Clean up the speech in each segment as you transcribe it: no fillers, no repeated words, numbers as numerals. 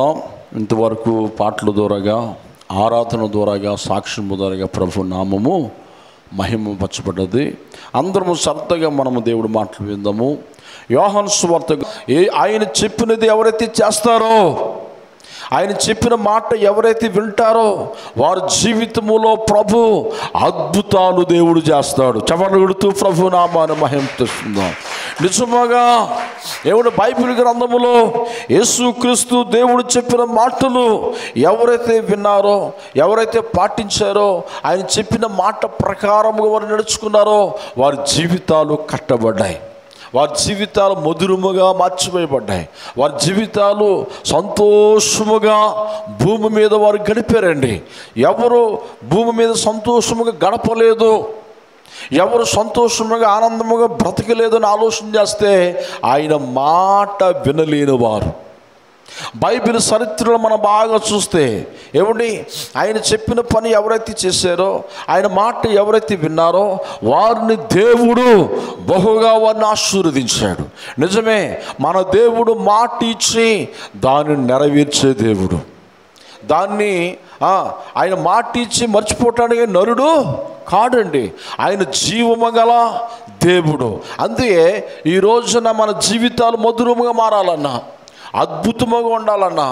చెప్పుకుందాం. ఇంతవరకు పాటల ద్వారాగా, ఆరాధన ద్వారాగా, సాక్ష్యం ద్వారాగా ప్రభు నామము మహిమపరచబడ్డది. అందరము శ్రద్ధగా మనము దేవుడి మాటలు విందాము. యోహాను సువార్త ఆయన చెప్పినది ఎవరైతే చేస్తారో, ఆయన చెప్పిన మాట ఎవరైతే వింటారో వారి జీవితములో ప్రభు అద్భుతాలు దేవుడు చేస్తాడు. చప్పట్లు కొడుతూ ప్రభు నామాన్ని మహిమపరుస్తుందాం. నిజముగా దేవుడు బైబిల్ గ్రంథములో యేసుక్రీస్తు దేవుడు చెప్పిన మాటలు ఎవరైతే విన్నారో, ఎవరైతే పాటించారో, ఆయన చెప్పిన మాట ప్రకారముగా వారు నడుచుకున్నారో వారి జీవితాలు కట్టబడ్డాయి. వారి జీవితాలు మధురముగా మార్చివేయబడ్డాయి. వారి జీవితాలు సంతోషముగా భూమి మీద వారు గడిపారండి. ఎవరు భూమి మీద సంతోషముగా గడపలేదు, ఎవరు సంతోషముగా ఆనందముగా బ్రతకలేదని ఆలోచన చేస్తే ఆయన మాట వినలేని వారు. బైబిల్ చరిత్రలో మనం బాగా చూస్తే ఏమండి, ఆయన చెప్పిన పని ఎవరైతే చేశారో, ఆయన మాట ఎవరైతే విన్నారో వారిని దేవుడు బహుగా వారిని ఆశీర్వదించాడు. నిజమే, మన దేవుడు మాట ఇచ్చి దాన్ని నెరవేర్చే దేవుడు. దాన్ని ఆయన మాట ఇచ్చి మర్చిపోవటానికి నరుడు కాడండి. ఆయన జీవము గల దేవుడు. అందుకే ఈ రోజున మన జీవితాలు మధురముగా మారాలన్నా, అద్భుతముగా ఉండాలన్నా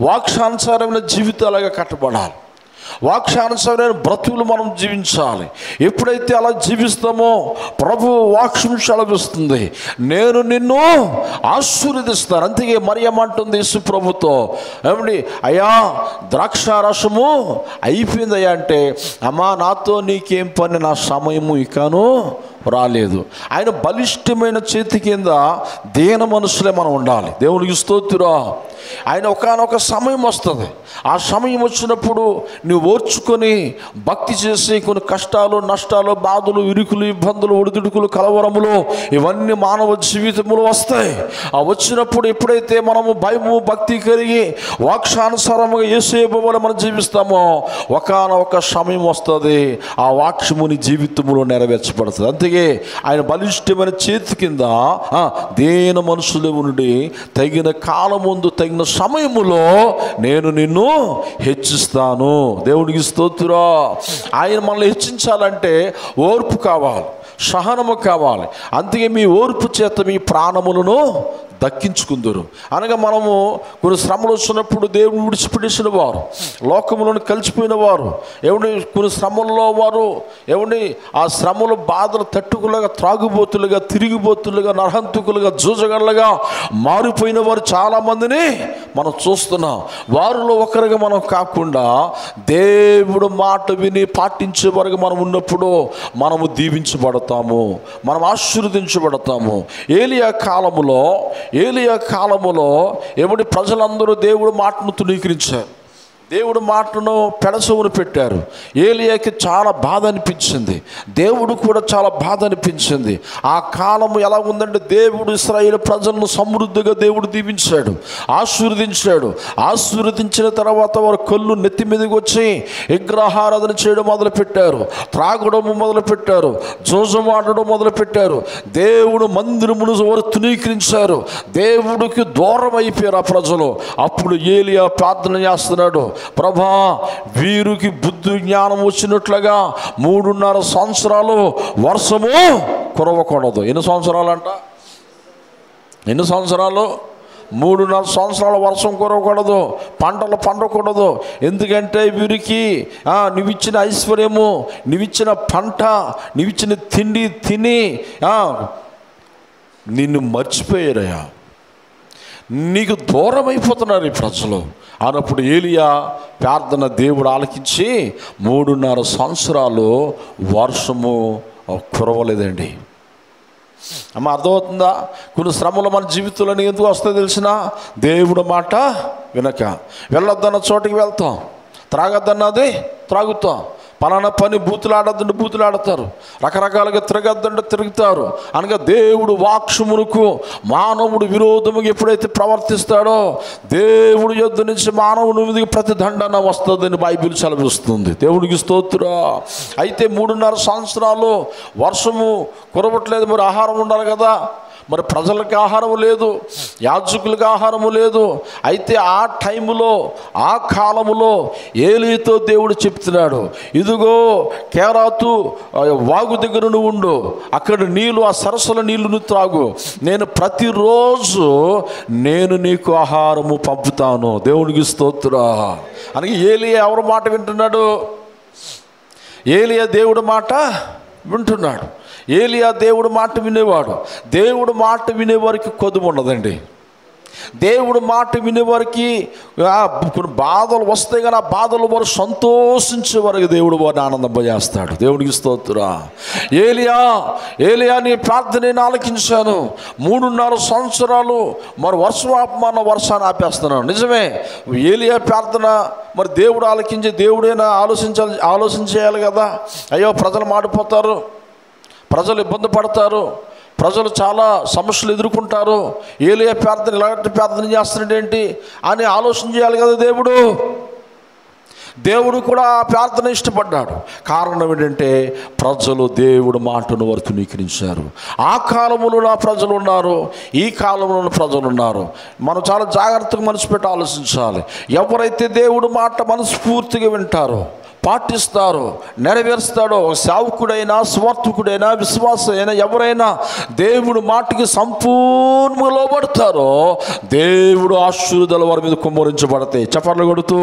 వాక్యానుసారమైన జీవితాలుగా కట్టబడాలి. వాక్యానుసారమైన బ్రతుకులు మనం జీవించాలి. ఎప్పుడైతే అలా జీవిస్తామో ప్రభు వాక్యం సెలవిస్తుంది, నేను నిన్ను ఆశీర్వదిస్తాను. అందుకే మరియమ్మ అంటుంది యేసు ప్రభుతో, ఏమండి అయ్యా ద్రాక్షారసము అయిపోయిందయ్యా అంటే, అమ్మా నాతో నీకేం పని, నా సమయము ఇకను రాలేదు. ఆయన బలిష్టమైన చేతి కింద దీన మనసులే మనం ఉండాలి. దేవునికి స్తోత్రం. ఆయన ఒకానొక సమయం వస్తుంది. ఆ సమయం వచ్చినప్పుడు నువ్వు ఓర్చుకొని భక్తి చేసి కొన్ని కష్టాలు, నష్టాలు, బాధలు, ఇరుకులు, ఇబ్బందులు, ఒడిదుడుకులు, కలవరములు ఇవన్నీ మానవ జీవితంలో వస్తాయి. ఆ వచ్చినప్పుడు ఎప్పుడైతే మనము భయము భక్తి కలిగి వాక్యానుసారముగా యేసు వలె మనం జీవిస్తామో ఒకానొక సమయం వస్తుంది, ఆ వాక్యము నీ జీవితంలో నెరవేర్చబడుతుంది. అందుకే ఆయన బలిష్టమైన చేతి కింద దేన మనుషులు ఉండి తగిన కాలం ముందు తగిన సమయములో నేను నిన్ను హెచ్చిస్తాను. దేవునికి స్తోత్రం. ఆయన మనల్ని హెచ్చించాలంటే ఓర్పు కావాలి, సహనము కావాలి. అందుకే మీ ఓర్పు చేత మీ ప్రాణములను దక్కించుకుందరు అనగా, మనము కొన్ని శ్రమలు వచ్చినప్పుడు దేవుని విడిచిపెట్టేసిన వారు, లోకములను కలిసిపోయిన వారు, ఏమండి కొన్ని శ్రమల్లో వారు ఏమండి ఆ శ్రమలు బాధలు తట్టుకులుగా, త్రాగుబోతులుగా, తిరిగిబోతులుగా, నరహంతుకులుగా, జూజగళ్ళగా మారిపోయిన వారు చాలామందిని మనం చూస్తున్నాం. వారిలో ఒకరిగా మనం కాకుండా దేవుడు మాట విని పాటించే వరకు మనం ఉన్నప్పుడు మనము దీవించబడతాము, మనం ఆశీర్వదించబడతాము. ఏలియా కాలములో ఏమిటి ప్రజలందరూ దేవుడు మాటను తృణీకరించారు, దేవుడు మాటను పెడసవును పెట్టారు. ఏలియాకి చాలా బాధ అనిపించింది, దేవుడు కూడా చాలా బాధ అనిపించింది. ఆ కాలము ఎలా ఉందంటే, దేవుడు ఇశ్రాయేలు ప్రజలను సమృద్ధిగా దేవుడు దీవించాడు, ఆశీర్వదించాడు. ఆశీర్వదించిన తర్వాత వారు కళ్ళు నెత్తి మీదకి వచ్చి విగ్రహారాధన చేయడం మొదలుపెట్టారు, త్రాగడం మొదలుపెట్టారు, జోజమాడడం మొదలుపెట్టారు. దేవుడు మందిరమును వారు తృణీకరించారు, దేవుడికి దూరం అయిపోయారు ఆ ప్రజలు. అప్పుడు ఏలియా ప్రార్థన చేస్తున్నాడు, ప్రభా వీరికి బుద్ధి జ్ఞానం వచ్చినట్లుగా 3.5 సంవత్సరాలు వర్షము కురవకూడదు. ఎన్ని సంవత్సరాలు అంట? ఎన్ని సంవత్సరాలు? 3.5 సంవత్సరాల వర్షం కురవకూడదు, పంటలు పండకూడదు. ఎందుకంటే వీరికి నువ్విచ్చిన ఐశ్వర్యము, నువ్విచ్చిన పంట, నువ్విచ్చిన తిండి తిని నిన్ను మర్చిపోయారయ్యా, నీకు దూరం అయిపోతున్నారు ఈ ప్రజలు అన్నప్పుడు ఏలియా ప్రార్థన దేవుడు ఆలకించి 3.5 సంవత్సరాలు వర్షము కురవలేదండి. అమ్మ అర్థమవుతుందా? కొన్ని శ్రమలు మన జీవితంలో ఎందుకు వస్తాయో తెలిసిన, దేవుడు మాట వినక. వెళ్ళొద్దన్న చోటికి వెళ్తాం, త్రాగద్దన్నది త్రాగుతాం, పలానా పని బూతులు ఆడద్దంటే బూతులు ఆడతారు, రకరకాలుగా తిరగద్దంటే తిరుగుతారు. అనగా దేవుడు వాక్యమునకు మానవుడు విరోధముగా ఎప్పుడైతే ప్రవర్తిస్తాడో దేవుడు యుద్ధ నుంచి మానవుని మీదకి ప్రతి దండన వస్తుందని బైబిల్ సెలవిస్తుంది. దేవుడికి స్తోత్రం. అయితే 3.5 సంవత్సరాలు వర్షము కురవట్లేదు, మరి ఆహారం ఉండాలి కదా. మరి ప్రజలకు ఆహారం లేదు, యాజకులకు ఆహారము లేదు. అయితే ఆ టైములో, ఆ కాలములో ఏలీతో దేవుడు చెప్తున్నాడు, ఇదిగో కేరాతు వాగు దగ్గర నువ్వు ఉండు, అక్కడ నీళ్ళు, ఆ సరస్సుల నీళ్లు త్రాగు, నేను ప్రతిరోజు నేను నీకు ఆహారము పంపుతాను. దేవునికి స్తోత్రం. అనగా ఏలియా ఎవరి మాట వింటున్నాడు? ఏలియా దేవుడి మాట వింటున్నాడు. ఏలియా దేవుడి మాట వినేవాడు. దేవుడు మాట వినేవారికి కొదువు ఉండదండి. దేవుడు మాట వినేవారికి కొన్ని బాధలు వస్తాయి, కానీ ఆ బాధలు వారు సంతోషించే వరకు దేవుడు వారిని ఆనందింపజేస్తాడు. దేవునికి స్తోత్రం. ఏలియా నీ ప్రార్థన నేను ఆలకించాను, 3.5 సంవత్సరాలు మరి వర్షాన్ని ఆపేస్తున్నాను. నిజమే, ఏలియా ప్రార్థన మరి దేవుడు ఆలకించి దేవుడైనా ఆలోచించేయాలి కదా. అయ్యో ప్రజలు మాడిపోతారు, ప్రజలు ఇబ్బంది పడతారు, ప్రజలు చాలా సమస్యలు ఎదుర్కొంటారు, ఏలియా ప్రార్థన ఇలాంటి ప్రార్థన చేస్తున్నాడు ఏంటి అని ఆలోచన చేయాలి కదా. దేవుడు కూడా ఆ ప్రార్థన ఇష్టపడ్డాడు. కారణం ఏంటంటే ప్రజలు దేవుడు మాటను వారు తునీకరించారు. ఆ కాలంలో నా ప్రజలు ఉన్నారు, ఈ కాలంలో ప్రజలు ఉన్నారు. మనం చాలా జాగ్రత్తగా మనసు పెట్టి ఆలోచించాలి. ఎవరైతే దేవుడు మాట మనస్ఫూర్తిగా వింటారో, పాటిస్తారో, నెరవేరుస్తాడో, సేవకుడైనా, స్వార్థకుడైనా, విశ్వాసైనా, ఎవరైనా దేవుడు మాటకి సంపూర్ణంగా లోబడతారో దేవుడు ఆశీర్వాదాలు వారి మీద కుమ్మరించబడతాయి. చప్పట్లు కొడుతూ,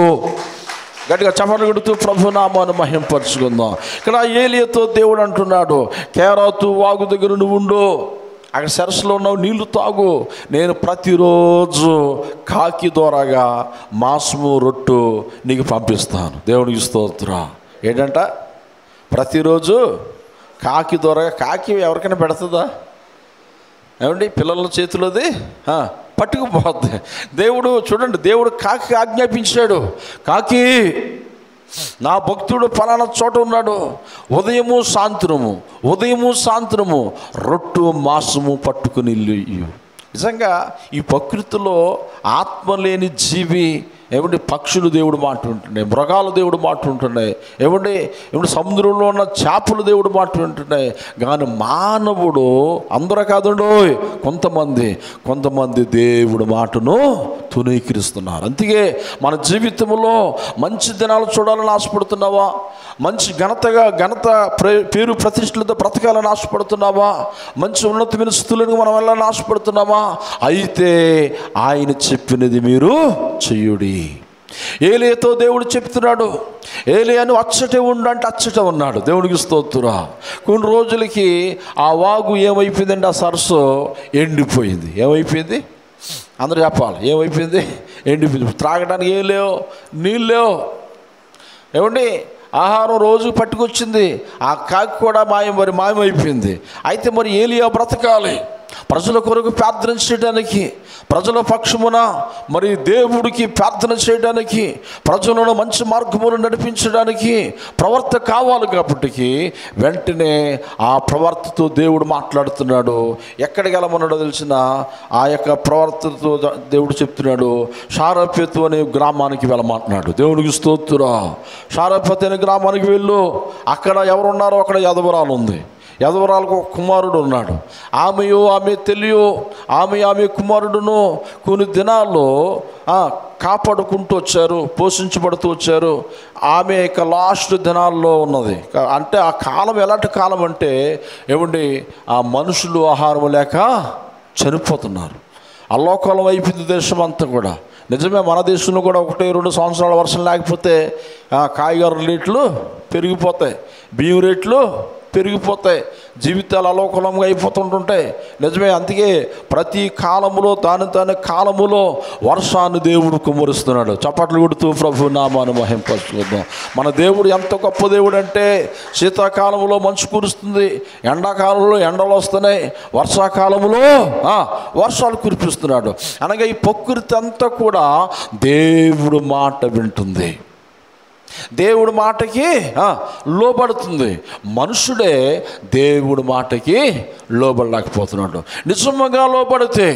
గట్టిగా చప్పట్లు కొడుతూ ప్రభు నామాన్ని మహింపరచుకుందాం. ఇక్కడ ఏలియాతో దేవుడు అంటున్నాడు, కేరాతు వాగు దగ్గర నువ్వు ఉండు, అక్కడ సరస్సులో ఉన్నావు, నీళ్లు తాగు, నేను ప్రతిరోజు కాకి ద్వారాగా మాంసము రొట్టు నీకు పంపిస్తాను. దేవునికి స్తోత్రం. ఏంటంట? ప్రతిరోజు కాకి ద్వారాగా. కాకి ఎవరికైనా పెడుతుందా? ఏమండి, పిల్లల చేతిలోది పట్టుకుపోద్ది. దేవుడు చూడండి, దేవుడు కాకి ఆజ్ఞాపించాడు, కాకి నా భక్తుడు ఫలానా చోట ఉన్నాడు, ఉదయము సాయంత్రము రొట్టు మాంసము పట్టుకుని ఇల్లు. నిజంగా ఈ ప్రకృతిలో ఆత్మ లేని జీవి ఏమంటే పక్షులు దేవుడు మాట ఉంటున్నాయి, మృగాలు దేవుడు మాట ఉంటున్నాయి, ఏమంటే సముద్రంలో ఉన్న చేపలు దేవుడు మాట ఉంటున్నాయి. కానీ మానవుడు అందరూ కాదండో, కొంతమంది దేవుడు మాటను తునీకరిస్తున్నారు. అందుకే మన జీవితంలో మంచి దినాలు చూడాలని ఆశపడుతున్నావా? మంచి ఘనత పేరు ప్రతిష్టలతో బ్రతకాలని ఆశపడుతున్నావా? మంచి ఉన్నతమైన స్థితులను మనం వెళ్ళాలని ఆశపడుతున్నామా? అయితే ఆయన చెప్పినది మీరు చెయ్యుడి. ఏలియాతో దేవుడు చెప్తున్నాడు, ఏలియాను అచ్చటే ఉండు అంటే అచ్చట ఉన్నాడు. దేవునికి స్తోత్రం. కొన్ని రోజులకి ఆ వాగు ఏమైపోయిందండి? ఆ సరస్సు ఎండిపోయింది. ఏమైపోయింది? అందరూ చెప్పాలి, ఏమైపోయింది? ఎండిపోయింది. త్రాగడానికి ఏం లేవు, నీళ్ళు లేవు. ఏమండి, ఆహారం రోజు పట్టుకొచ్చింది, ఆ కాకి కూడా మాయమైపోయింది. అయితే మరి ఏలియా బ్రతకాలి, ప్రజల కొరకు ప్రార్థన చేయడానికి, ప్రజల పక్షమున మరి దేవుడికి ప్రార్థన చేయడానికి, ప్రజలను మంచి మార్గములు నడిపించడానికి ప్రవర్త కావాలి. కాబట్టి వెంటనే ఆ ప్రవర్తతో దేవుడు మాట్లాడుతున్నాడు. ఎక్కడికి వెళ్ళమన్నాడో తెలిసిన ఆ యొక్క ప్రవర్తతో దేవుడు చెప్తున్నాడు, షారపేతు అనే గ్రామానికి వెళ్ళమంటున్నాడు. దేవుడికి స్తోత్రం. షారపేతు అనే గ్రామానికి వెళ్ళు, అక్కడ ఎవరున్నారో అక్కడ యదవరాలు ఉంది. యదవరాలకు ఒక కుమారుడు ఉన్నాడు. ఆమె కుమారుడును కొన్ని దినాల్లో కాపాడుకుంటూ వచ్చారు, పోషించబడుతూ వచ్చారు. ఆమె ఇక లాస్ట్ దినాల్లో ఉన్నది. అంటే ఆ కాలం ఎలాంటి కాలం అంటే ఏమండి, ఆ మనుషులు ఆహారం లేక చనిపోతున్నారు. అల్లోకాలం అయిపోయింది దేశం అంతా కూడా. నిజమే, మన దేశంలో కూడా 1-2 సంవత్సరాల వర్షం లేకపోతే కాయగూరల రేట్లు పెరిగిపోతాయి, బియ్యం రేట్లు పెరిగిపోతాయి, జీవితాలు అలోకలంగా అయిపోతుంటుంటాయి. నిజమే, అందుకే ప్రతి కాలములో దాని కాలములో వర్షాన్ని దేవుడు కుమ్మరిస్తున్నాడు. చప్పట్లు కొడుతూ ప్రభు నామాన్ని మహింపరుచుకుందాం. మన దేవుడు ఎంత గొప్ప దేవుడు అంటే శీతాకాలంలో మంచు కురుస్తుంది, ఎండాకాలంలో ఎండలు వస్తున్నాయి, వర్షాకాలంలో వర్షాలు కురిపిస్తున్నాడు. అనగా ఈ ప్రకృతి అంతా కూడా దేవుడు మాట వింటుంది. దేవుడి మాటకి లోబడుతుంది. మనుషుడే దేవుడి మాటకి లోబడలేకపోతున్నాడు. నిజముగా లోబడితే,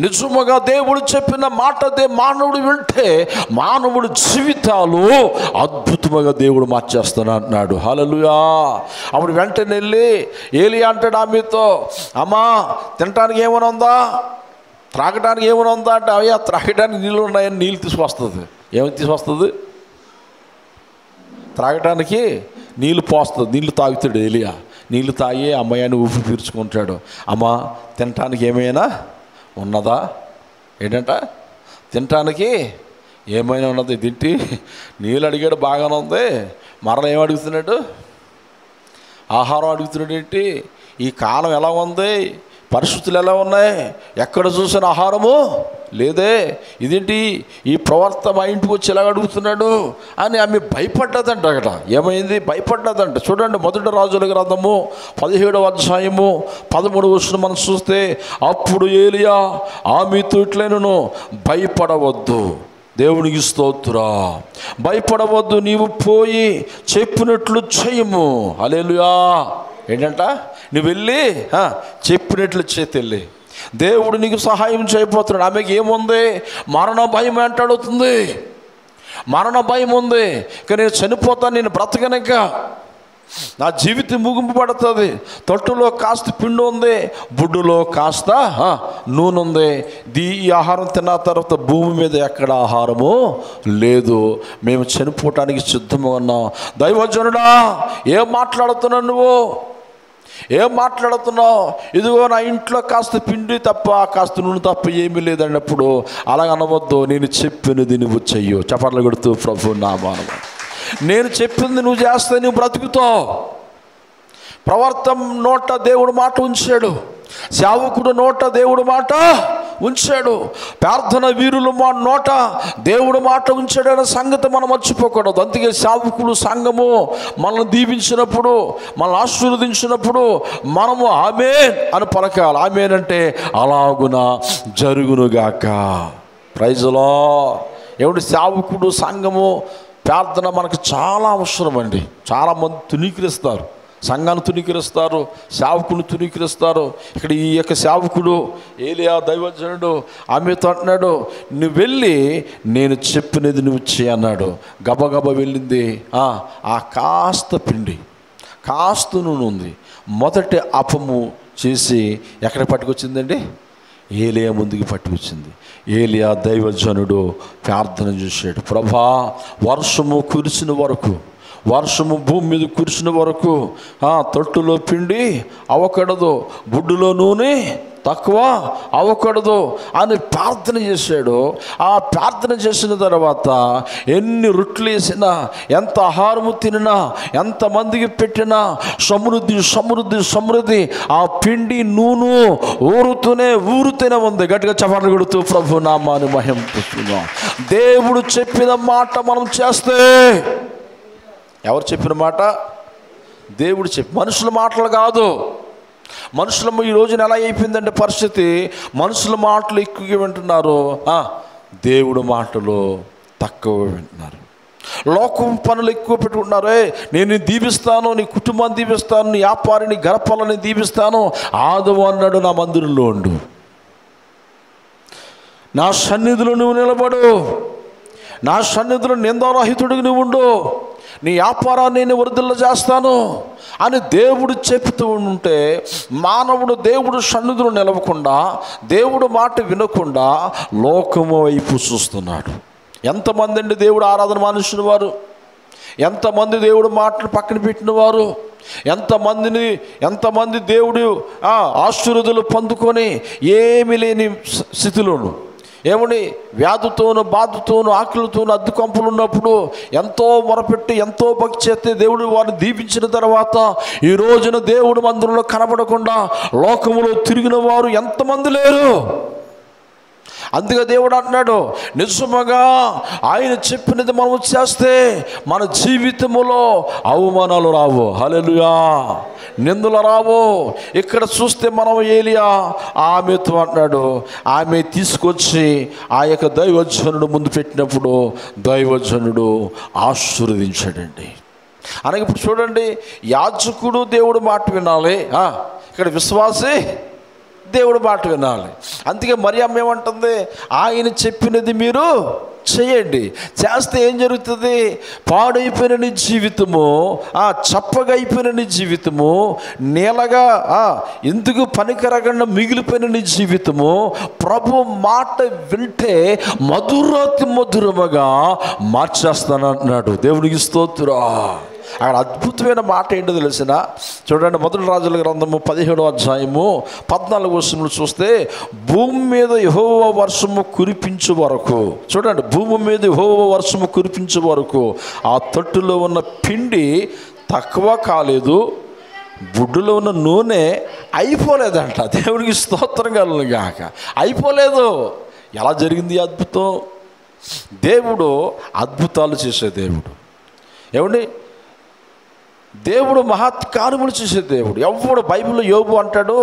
నిజముగా దేవుడు చెప్పిన మాట మానవుడు వింటే మానవుడి జీవితాలు అద్భుతంగా దేవుడు మార్చేస్తానంటున్నాడు. హల్లెలూయా. అప్పుడు వెంటనే వెళ్ళి ఏలియా అంటాడు ఆమెతో, అమ్మా తినటానికి ఏమైనా ఉందా, త్రాగడానికి ఏమైనా ఉందా అంటే, అయ్యా త్రాగడానికి నీళ్ళు ఉన్నాయని నీళ్ళు తీసుకొస్తుంది. ఏమని తీసుకొస్తుంది? త్రాగటానికి నీళ్ళు పోస్తుంది. నీళ్ళు తాగుతాడు ఏలియా. నీళ్ళు తాగి అమ్మాయిని ఊపి పీల్చుకుంటాడు. అమ్మ తినటానికి ఏమైనా ఉన్నదా? ఏంటంట, తినటానికి ఏమైనా ఉన్నది? తింటి నీళ్ళు అడిగాడు, బాగానే ఉంది. మరలా ఏం అడుగుతున్నాడు? ఆహారం అడుగుతున్నాడు. ఏంటి ఈ కాలం ఎలా ఉంది, పరిస్థితులు ఎలా ఉన్నాయి, ఎక్కడ చూసిన ఆహారము లేదే, ఇదేంటి ఈ ప్రవర్త మా ఇంటికి వచ్చి ఎలా అడుగుతున్నాడు అని ఆమె భయపడ్డదంట. అక్కడ ఏమైంది? భయపడ్డదంట. చూడండి, మొదటి రాజుల గ్రంథము 17వ అధ్యాయము 13వ వచనం మనం చూస్తే, అప్పుడు ఏలియా ఆమెతో ఇట్లైనను, భయపడవద్దు, దేవునికి స్తోత్రం, భయపడవద్దు, నీవు పోయి చెప్పినట్లు చేయము. హల్లెలూయా. ఏంటంట, నువ్వు వెళ్ళి చెప్పినట్లు చేతెళ్ళి, దేవుడు నీకు సహాయం చేయబోతున్నాడు. ఆమెకి ఏముంది? మరణ భయం వెంటాడుతుంది. మరణ భయం ఉంది. ఇక నేను చనిపోతాను, నేను బ్రతకనిక, నా జీవితం ముగింపు పడుతుంది. తొట్టులో కాస్త పిండి ఉంది, బుడ్డులో కాస్త నూనె ఉంది. ఈ ఆహారం తిన్న తర్వాత భూమి మీద ఎక్కడ ఆహారము లేదు, మేము చనిపోవటానికి సిద్ధంగా ఉన్నాం. దైవజనుడా, ఏం మాట్లాడుతున్నావు నువ్వు? ఏం మాట్లాడుతున్నావు? ఇదిగో నా ఇంట్లో కాస్త పిండి తప్ప, కాస్త నూనె తప్ప ఏమీ లేదన్నప్పుడు అలాగనవద్దు, నేను చెప్పినది నువ్వు చెయ్యు. చప్పట్లు కొడుతూ ప్రభు నామమున, నేను చెప్పింది నువ్వు చేస్తే నువ్వు బ్రతుకుతావు. ప్రవర్తం నోట దేవుడు మాట ఉంచాడు, సేవకుడు నోట దేవుడు మాట ఉంచాడు, ప్రార్థన వీరులు మా నోట దేవుడు మాట ఉంచాడనే సంగతి మనం మర్చిపోకూడదు. అందుకే సేవకుడు సంఘము మనల్ని దీవించినప్పుడు, మనల్ని ఆశీర్వదించినప్పుడు మనము ఆమేన్ అని పలకాలి. ఆమేన్ అంటే అలాగున జరుగునుగాక. Praise the lord. ఏమిటి? సేవకుడు సంఘము ప్రార్థన మనకు చాలా అవసరం అండి. చాలామంది తునీకరిస్తారు, సంఘాన్ని తునీకరిస్తారు, సేవకుని తునీకరిస్తారు. ఇక్కడ ఈ యొక్క సేవకుడు ఏలియా దైవజనుడు ఆమెతో అంటున్నాడు, నువ్వు వెళ్ళి నేను చెప్పినది నువ్వు చేయి అన్నాడు. గబగబ వెళ్ళింది. ఆ కాస్త పిండి, కాస్త నూనె ఉంది, మొదటి అపము చేసి ఎక్కడ పట్టుకొచ్చిందండి? ఏలియా ముందుకు పట్టుకొచ్చింది. ఏలియా దైవజనుడు ప్రార్థన చేశాడు, ప్రభా వర్షము కురిసిన వరకు, వర్షము భూమి మీద కురిసిన వరకు తొట్టులో పిండి అవకూడదు, బుడ్డులో నూనె తక్కువ అవ్వకూడదు అని ప్రార్థన చేశాడు. ఆ ప్రార్థన చేసిన తర్వాత ఎన్ని రొట్టెలు వేసినా, ఎంత ఆహారము తినినా, ఎంతమందికి పెట్టినా సమృద్ధి సమృద్ధి సమృద్ధి, ఆ పిండి నూనె ఊరుతూనే ఉంది. గట్టిగా చప్పట్లు కొడుతూ ప్రభు నామాన్ని మహింపుతున్నాం. దేవుడు చెప్పిన మాట మనం చేస్తే, ఎవరు చెప్పిన మాట? దేవుడు చెప్పి, మనుషుల మాటలు కాదు. మనుషులము ఈ రోజున ఎలా అయిపోయిందంటే పరిస్థితి, మనుషుల మాటలు ఎక్కువగా వింటున్నారు, దేవుడు మాటలు తక్కువ వింటున్నారు. లోకం పనులు ఎక్కువ పెట్టుకుంటున్నారు. నేను దీవిస్తాను, నీ కుటుంబాన్ని దీవిస్తాను, నీ వ్యాపారిని గర్భాలని దీవిస్తాను, ఆదవు అన్నాడు నా మందిరంలో ఉండు, నా సన్నిధిలో నువ్వు నిలబడు, నా సన్నిధిలో నిందారహితుడికి నువ్వు ఉండు, నీ వ్యాపారాన్ని నేను వృద్ధిలో చేస్తాను అని దేవుడు చెప్తూ ఉంటే, మానవుడు దేవుడు సన్నిధిలో నిలవకుండా, దేవుడు మాట వినకుండా లోకము వైపు చూస్తున్నాడు. ఎంతమంది అండి దేవుడు ఆరాధన మానేసిన వారు, ఎంతమంది దేవుడు మాటలు పక్కన పెట్టిన వారు, ఎంతమంది దేవుడు ఆశీర్వాదాలు పొందుకొని ఏమీ లేని స్థితిలోను, ఏమని వ్యాధితోను బాధతోను ఆకలితోను అద్దుకంపులు ఉన్నప్పుడు ఎంతో మొరపెట్టి ఎంతో భక్తి చేస్తే దేవుడు వారిని దీపించిన తర్వాత ఈ రోజున దేవుడు మందిరంలో కనబడకుండా లోకములో తిరిగిన వారు ఎంతమంది లేరు. అందుకే దేవుడు అంటున్నాడు, నిజముగా ఆయన చెప్పినది మనం చేస్తే మన జీవితములో అవమానాలు రావు, హల్లెలూయా, నిందలు రావు. ఇక్కడ చూస్తే మనం ఏలియా ఆమెతో అంటున్నాడు, ఆమె తీసుకొచ్చి ఆ యొక్క దైవజనుడు ముందు పెట్టినప్పుడు దైవజనుడు ఆశీర్వదించాడండి. అనగా ఇప్పుడు చూడండి, యాజకుడు దేవుడు మాట వినాలి, ఇక్కడ విశ్వాసి దేవుడు మాట వినాలి. అందుకే మరియమ్మ ఏమంటుంది, ఆయన చెప్పినది మీరు చేయండి. చేస్తే ఏం జరుగుతుంది? పాడైపోయిన నీ జీవితము, చప్పగా అయిపోయిన నీ జీవితము, నేలగా ఎందుకు పనికిరగకుండా మిగిలిపోయిన నీ జీవితము ప్రభు మాట వింటే మధురాతి మధురముగా మార్చేస్తానంటున్నాడు. దేవునికి స్తోత్రం. అక్కడ అద్భుతమైన మాట ఏంటో తెలిసిన, చూడండి, మొదటి రాజుల గ్రంథము 17వ అధ్యాయము 14వ వచనంలో చూస్తే, భూమి మీద యెహోవా వర్షము కురిపించే వరకు, చూడండి, భూమి మీద యెహోవా వర్షము కురిపించే వరకు ఆ తొట్టులో ఉన్న పిండి తక్కువ కాలేదు, బుడ్డులో ఉన్న నూనె అయిపోలేదంట. దేవుడికి స్తోత్రం కలుగుగాక. అయిపోలేదు. ఎలా జరిగింది అద్భుతం? దేవుడు అద్భుతాలు చేసే దేవుడు. ఏమండి, దేవుడు మహత్కార్యములు చేసే దేవుడు. ఎవడు, బైబిల్లో యోబు అంటాడు,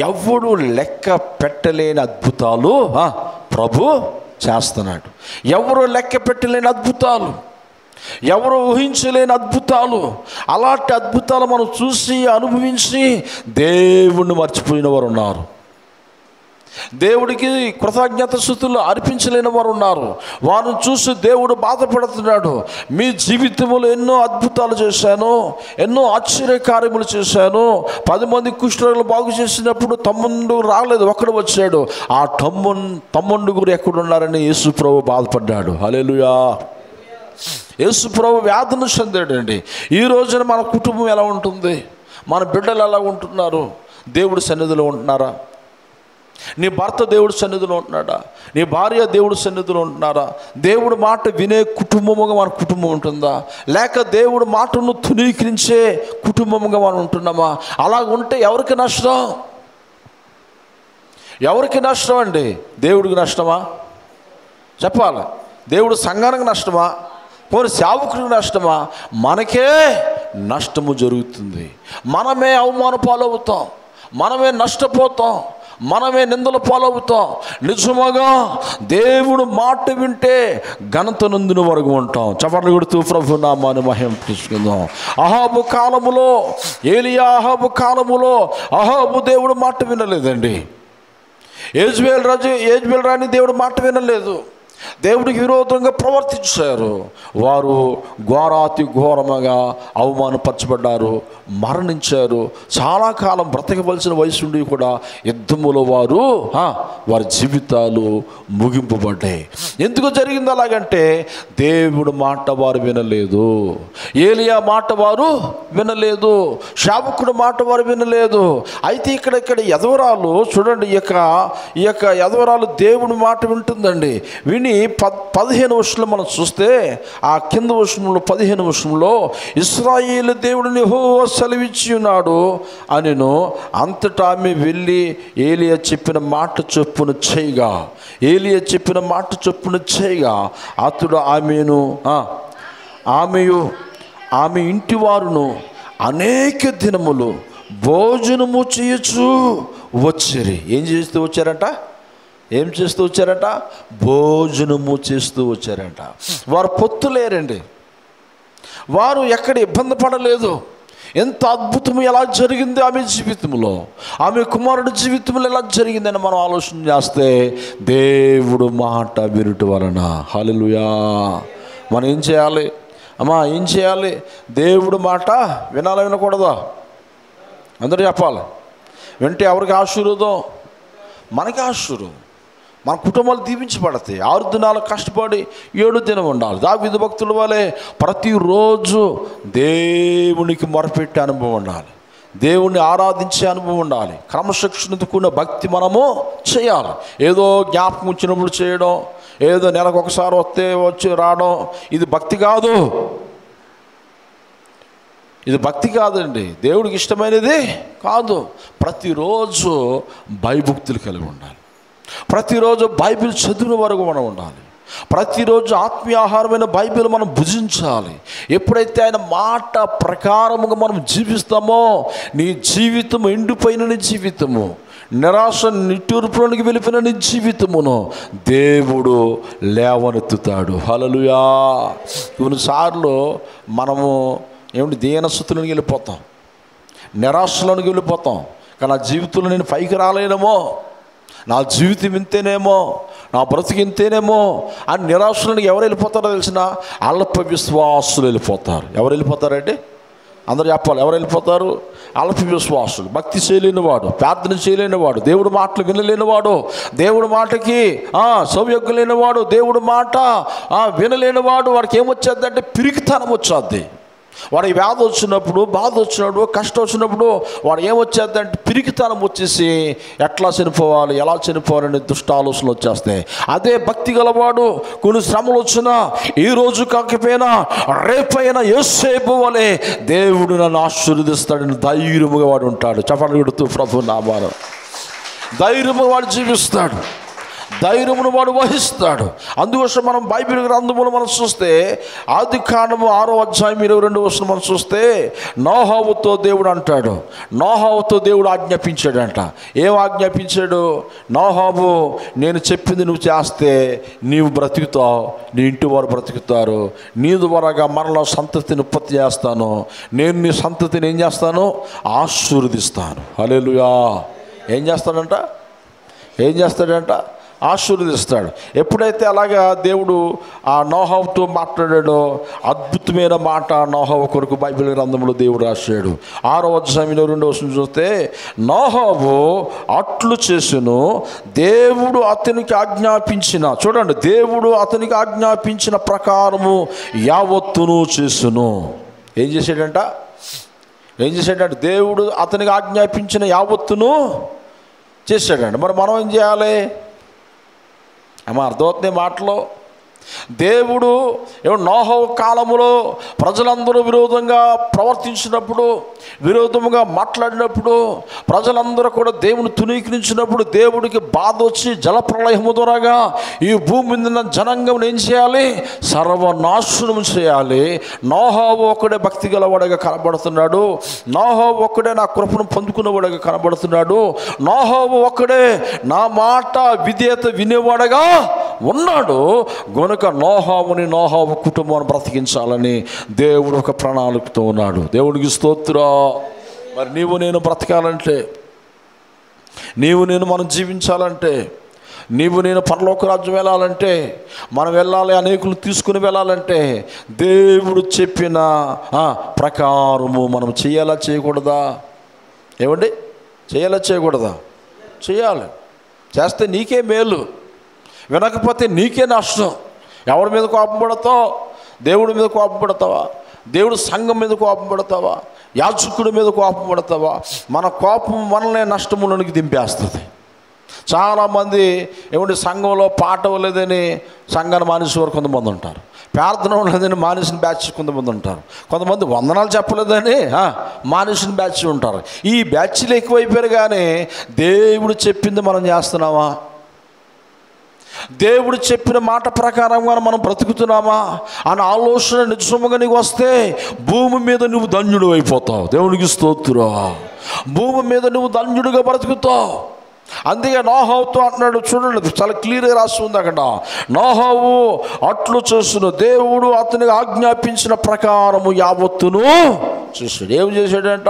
ఎవడు లెక్క పెట్టలేని అద్భుతాలు ప్రభు చేస్తున్నాడు. ఎవరు లెక్క పెట్టలేని అద్భుతాలు, ఎవరు ఊహించలేని అద్భుతాలు, అలాంటి అద్భుతాలు మనం చూసి అనుభవించి దేవుణ్ణి మర్చిపోయిన వారు ఉన్నారు. దేవుడికి కృతజ్ఞత స్తుతులు అర్పించలేని వారు ఉన్నారు. వారిని చూసి దేవుడు బాధపడుతున్నాడు. మీ జీవితంలో ఎన్నో అద్భుతాలు చేశాను, ఎన్నో ఆశ్చర్యకార్యములు చేశాను. 10 మంది కుష్ఠరోగులు బాగు చేసినప్పుడు తమ్ముడు రాలేదు, ఒక్కడు వచ్చాడు. ఆ తమ్ముడు గురు ఎక్కడున్నారని యేసు ప్రభు బాధపడ్డాడు. హల్లెలూయా. యేసు ప్రభు వ్యాధిని చెందాడండి. ఈ రోజున మన కుటుంబం ఎలా ఉంటుంది? మన బిడ్డలు ఎలా ఉంటున్నారు? దేవుడి సన్నిధిలో ఉంటున్నారా? నీ భర్త దేవుడి సన్నిధిలో ఉంటున్నాడా? నీ భార్య దేవుడి సన్నిధిలో ఉంటున్నారా? దేవుడి మాట వినే కుటుంబముగా మన కుటుంబం ఉంటుందా? లేక దేవుడి మాటను తునీకరించే కుటుంబముగా మనం ఉంటున్నామా? అలా ఉంటే ఎవరికి నష్టం? ఎవరికి నష్టం అండి? దేవుడికి నష్టమా? చెప్పాలి. దేవుడు సంఘానికి నష్టమా? పోనీ సేవకుడికి నష్టమా? మనకే నష్టము జరుగుతుంది. మనమే అవమాన పాలవుతాం, మనమే నష్టపోతాం, మనమే నిందల పాలవుతాం. నిజముగా దేవుడు మాట వింటే ఘనత నందున వరకు ఉంటాం. చప్పట్లు కొడుతూ ప్రభు నామాన్ని మహిమ తీసుకుందాం. అహాబు కాలములో, ఏలియా అహాబు కాలములో అహాబు దేవుడు మాట వినలేదండి. యెజ్బెల్ రాణి దేవుడు మాట వినలేదు. దేవుడికి విరోధంగా ప్రవర్తించారు. వారు ఘోరాతి ఘోరముగా అవమానపరచబడ్డారు, మరణించారు. చాలా కాలం బ్రతకవలసిన వయసు ఉండి కూడా యుద్ధములో వారి జీవితాలు ముగింపబడ్డాయి. ఎందుకు జరిగింది అలాగంటే దేవుడు మాట వారు వినలేదు, ఏలియా మాట వారు వినలేదు, శావకుడు మాట వారు వినలేదు. అయితే ఇక్కడ యదవరాలు చూడండి, ఈ యొక్క యదవరాలు దేవుడి మాట వింటుందండి. విని 15వ వచనంలో మనం చూస్తే, ఆ కింద వచనంలో 15వ వచనంలో, ఇశ్రాయేలు దేవుడిని యెహోవా సెలవిచ్చి ఉన్నాడు అనిను. అంతటా ఆమె వెళ్ళి ఏలియా చెప్పిన మాట చొప్పున చేయగా, ఏలియా చెప్పిన మాట చొప్పున చేయగా అతడు ఆమెయు ఆమె ఇంటి వారును అనేక దినములు భోజనము చేయొచ్చు వచ్చిరి. ఏం చేస్తూ వచ్చారంట? భోజనము చేస్తూ వచ్చారంట. వారు పొత్తులేరండి. వారు ఎక్కడ ఇబ్బంది పడలేదు. ఎంత అద్భుతం ఎలా జరిగింది ఆమె జీవితంలో, ఆమె కుమారుడి జీవితంలో ఎలా జరిగిందని మనం ఆలోచన చేస్తే, దేవుడు మాట వినుట వలన. హల్లెలూయా. మనం ఏం చేయాలి అమ్మా? ఏం చేయాలి? దేవుడు మాట వినాలా, వినకూడదా? అందరూ చెప్పాలి. వింటే ఎవరికి ఆశీర్వాదం? మనకి ఆశీర్వాదం. మన కుటుంబాలు దీవించబడతాయి. 6 దినాలు కష్టపడి 7 దినం ఉండాలి. దావీదు భక్తుల వలె ప్రతిరోజు దేవునికి మొరపెట్టే అనుభవం ఉండాలి, దేవుణ్ణి ఆరాధించే అనుభవం ఉండాలి, క్రమశిక్షణతో కూడిన భక్తి మనము చేయాలి. ఏదో జ్ఞాపకం వచ్చినప్పుడు చేయడం, ఏదో నెలకు ఒకసారి వచ్చి రావడం, ఇది భక్తి కాదు. ఇది భక్తి కాదండి, దేవుడికి ఇష్టమైనది కాదు. ప్రతిరోజు భయభక్తులు కలిగి ఉండాలి. ప్రతిరోజు బైబిల్ చదివిన వరకు మనం ఉండాలి. ప్రతిరోజు ఆత్మీయ ఆహారమైన బైబిల్ మనం భుజించాలి. ఎప్పుడైతే ఆయన మాట ప్రకారముగా మనం జీవిస్తామో నీ జీవితం ఎండిపోయిన నీ జీవితము, నిరాశ నిట్టూర్పులోనికి వెళ్ళిపోయిన నీ జీవితమును దేవుడు లేవనెత్తుతాడు. హల్లెలూయా. కొన్నిసార్లు మనము దీనస్థితిలోనికి వెళ్ళిపోతాం, నిరాశలోనికి వెళ్ళిపోతాం. కానీ నా జీవితంలో నేను పైకి రాలేనేమో, నా జీవితం ఇంతేనేమో, నా బ్రతికి ఇంతేనేమో అని నిరాశలోనికి ఎవరు వెళ్ళిపోతారో తెలిసిన? అల్ప విశ్వాసులు వెళ్ళిపోతారు. ఎవరు వెళ్ళిపోతారంటే అందరూ చెప్పాలి. ఎవరు వెళ్ళిపోతారు? అల్ప విశ్వాసులు. భక్తి చేయలేనివాడు, ప్రార్థన చేయలేనివాడు, దేవుడి మాటలు వినలేనివాడు, దేవుడి మాటకి సౌయోగ్యం లేనివాడు, దేవుడి మాట వినలేనివాడు, వాడికి ఏమొచ్చేద్దంటే పిరికితనం వచ్చేద్ది. వాడికి వ్యాధి వచ్చినప్పుడు, బాధ వచ్చినప్పుడు, కష్టం వచ్చినప్పుడు వాడు ఏమొచ్చేద్దంటే పిరికితనం వచ్చేసి ఎట్లా చనిపోవాలి, ఎలా చనిపోవాలని దుష్ట ఆలోచనలు వచ్చేస్తాయి. అదే భక్తి గలవాడు కొన్ని శ్రమలు వచ్చినా ఈరోజు కాకపోయినా రేపైనా యేసేపు వలె దేవుడు నన్ను ఆశీర్వదిస్తాడని ధైర్యముగా వాడు ఉంటాడు. చెప్పండి కొడుతూ ప్రభు నామాను. ధైర్యముగా వాడు జీవిస్తాడు, ధైర్యమును వాడు వహిస్తాడు. అందుకోసం మనం బైబిల్ గ్రంథములు మనం చూస్తే ఆదికాండము 6వ అధ్యాయం 22వ వచనం మనం చూస్తే నోహోవుతో దేవుడు అంటాడు, నోహోవుతో దేవుడు ఆజ్ఞాపించాడంట. ఏం ఆజ్ఞాపించాడు? నోహోవు, నేను చెప్పింది నువ్వు చేస్తే నీవు బ్రతుకుతావు, నీ ఇంటి వారు బ్రతుకుతారు, నీ ద్వారాగా మరలా సంతతిని ఉత్పత్తి చేస్తాను, నేను నీ సంతతిని ఏం చేస్తాను? ఆశీర్వదిస్తాను. హల్లెలూయా. ఏం చేస్తాడంట? ఆశీర్వదిస్తాడు. ఎప్పుడైతే అలాగా దేవుడు ఆ నోహోవుతో మాట్లాడాడో అద్భుతమైన మాట నోహోవు కొరకు బైబిల్ గ్రంథంలో దేవుడు రాశాడు. 6వ అధ్యాయం 22వ వచనం చూస్తే నోహోవు అట్లు చేసును, దేవుడు అతనికి ఆజ్ఞాపించిన, చూడండి, దేవుడు అతనికి ఆజ్ఞాపించిన ప్రకారము యావత్తును చేసును. ఏం చేశాడంట? దేవుడు అతనికి ఆజ్ఞాపించిన యావత్తును చేశాడంట. మరి మనం ఏం చేయాలి? అర్థమవుతుంది మాటలో. దేవుడు నోహోవు కాలములో ప్రజలందరూ విరోధంగా ప్రవర్తించినప్పుడు, విరోధముగా మాట్లాడినప్పుడు, ప్రజలందరూ కూడా దేవుని తునీకరించినప్పుడు దేవుడికి బాధ వచ్చి జలప్రళయము ద్వారాగా ఈ భూమి మీద జనాంగం ఏం చేయాలి? సర్వనాశనం చేయాలి. నోహోవు ఒక్కడే భక్తి గలవాడిగా కనబడుతున్నాడు, నోహోవు ఒక్కడే నా కృపను పొందుకున్నవాడిగా కనబడుతున్నాడు, నోహోవు ఒక్కడే నా మాట విధేయత వినేవాడుగా ఉన్నాడు. గనుక నోహోవుని, నోహోవు కుటుంబాన్ని బ్రతికించాలని దేవుడు ఒక ప్రణాళికతో ఉన్నాడు. దేవుడికి స్తోత్రం. మరి నీవు నేను బ్రతకాలంటే, నీవు నేను మనం జీవించాలంటే, నీవు నేను పరలోక రాజ్యం వెళ్ళాలంటే, మనం వెళ్ళాలి, అనేకులు తీసుకుని వెళ్ళాలంటే దేవుడు చెప్పిన ప్రకారము మనం చేయాలా చేయకూడదా? ఏమండి, చేయాలా చేయకూడదా? చేయాలి. చేస్తే నీకే మేలు, వినకపోతే నీకే నష్టం. ఎవరి మీద కోపం పడతావు? దేవుడి మీద కోపం పడతావా? దేవుడు సంఘం మీద కోపం పడతావా? యాజకుడి మీద కోపం పడతావా? మన కోపం మనల్ని నష్టములోనికి దింపేస్తుంది. చాలామంది సంఘంలో పాట లేదని సంఘాన్ని మానేసేవారు కొంతమంది ఉంటారు, ప్రార్థన లేదని మానేసిన బ్యాచ్ కొంతమంది ఉంటారు, కొంతమంది వందనాలు చెప్పలేదని మానేసిన బ్యాచ్ ఉంటారు. ఈ బ్యాచ్లు ఎక్కువైపోయారు. కానీ దేవుడు చెప్పింది మనం చేస్తున్నామా? దేవుడు చెప్పిన మాట ప్రకారంగా మనం బ్రతుకుతున్నామా అన్న ఆలోచన నిజముగా నీకు వస్తే భూమి మీద నువ్వు ధన్యుడు అయిపోతావు. దేవునికి స్తోత్రం. భూమి మీద నువ్వు ధన్యుడిగా బ్రతుకుతావు. అందుకే నోహోవుతో అంటున్నాడు, చూడండి, చాలా క్లియర్గా రాసి ఉంది అక్కడ. నోహోవు అట్లు చేస్తున్న దేవుడు అతనికి ఆజ్ఞాపించిన ప్రకారము యావత్తును చూసాడు. ఏం చేశాడంట?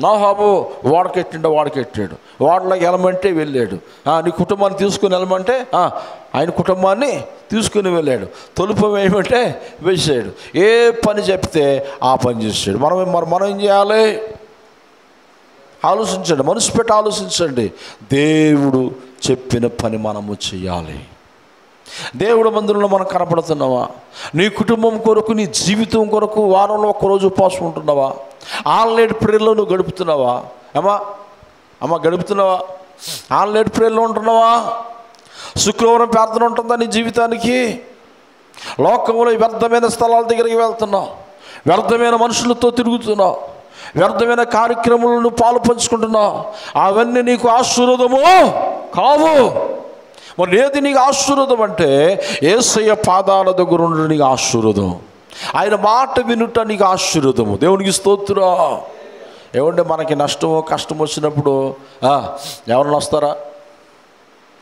నోహోవు వాడకెట్టాడు, వాడలోకి వెళ్ళమంటే వెళ్ళాడు. నీ కుటుంబాన్ని తీసుకుని వెళ్ళమంటే ఆయన కుటుంబాన్ని తీసుకుని వెళ్ళాడు. తొలుపు వేయమంటే వేసాడు. ఏ పని చెప్తే ఆ పని చేసాడు. మనం ఏం చేయాలి? ఆలోచించండి, మనసు పెట్టి ఆలోచించండి. దేవుడు చెప్పిన పని మనము చేయాలి. దేవుడు మందిరంలో మనం కనపడుతున్నావా? నీ కుటుంబం కొరకు, నీ జీవితం కొరకు వారంలో ఒక్కరోజు ఉపవాసం ఉంటున్నావా? ఆన్లైన్ ప్రేయర్లో నువ్వు గడుపుతున్నావా? అమ్మా గడుపుతున్నావా? ఆన్లైన్ ప్రేయర్లో ఉంటున్నావా? శుక్రవారం ప్రార్థన ఉంటుందా నీ జీవితానికి? లోకంలో వ్యర్థమైన స్థలాల దగ్గరికి వెళ్తున్నావు, వ్యర్థమైన మనుషులతో తిరుగుతున్నావు, వ్యర్థమైన కార్యక్రమాలను పాలు పంచుకుంటున్నావు. అవన్నీ నీకు ఆశీర్వాదము కావు. మరి ఏది నీకు ఆశీర్వాదం అంటే యేసయ్య పాదాల దగ్గర ఉండడం నీకు ఆశీర్వాదం. ఆయన మాట వినుట నీకు ఆశీర్వాదము. దేవునికి స్తోత్రం. ఏమంటే మనకి నష్టమో కష్టం వచ్చినప్పుడు ఎవరైనా వస్తారా?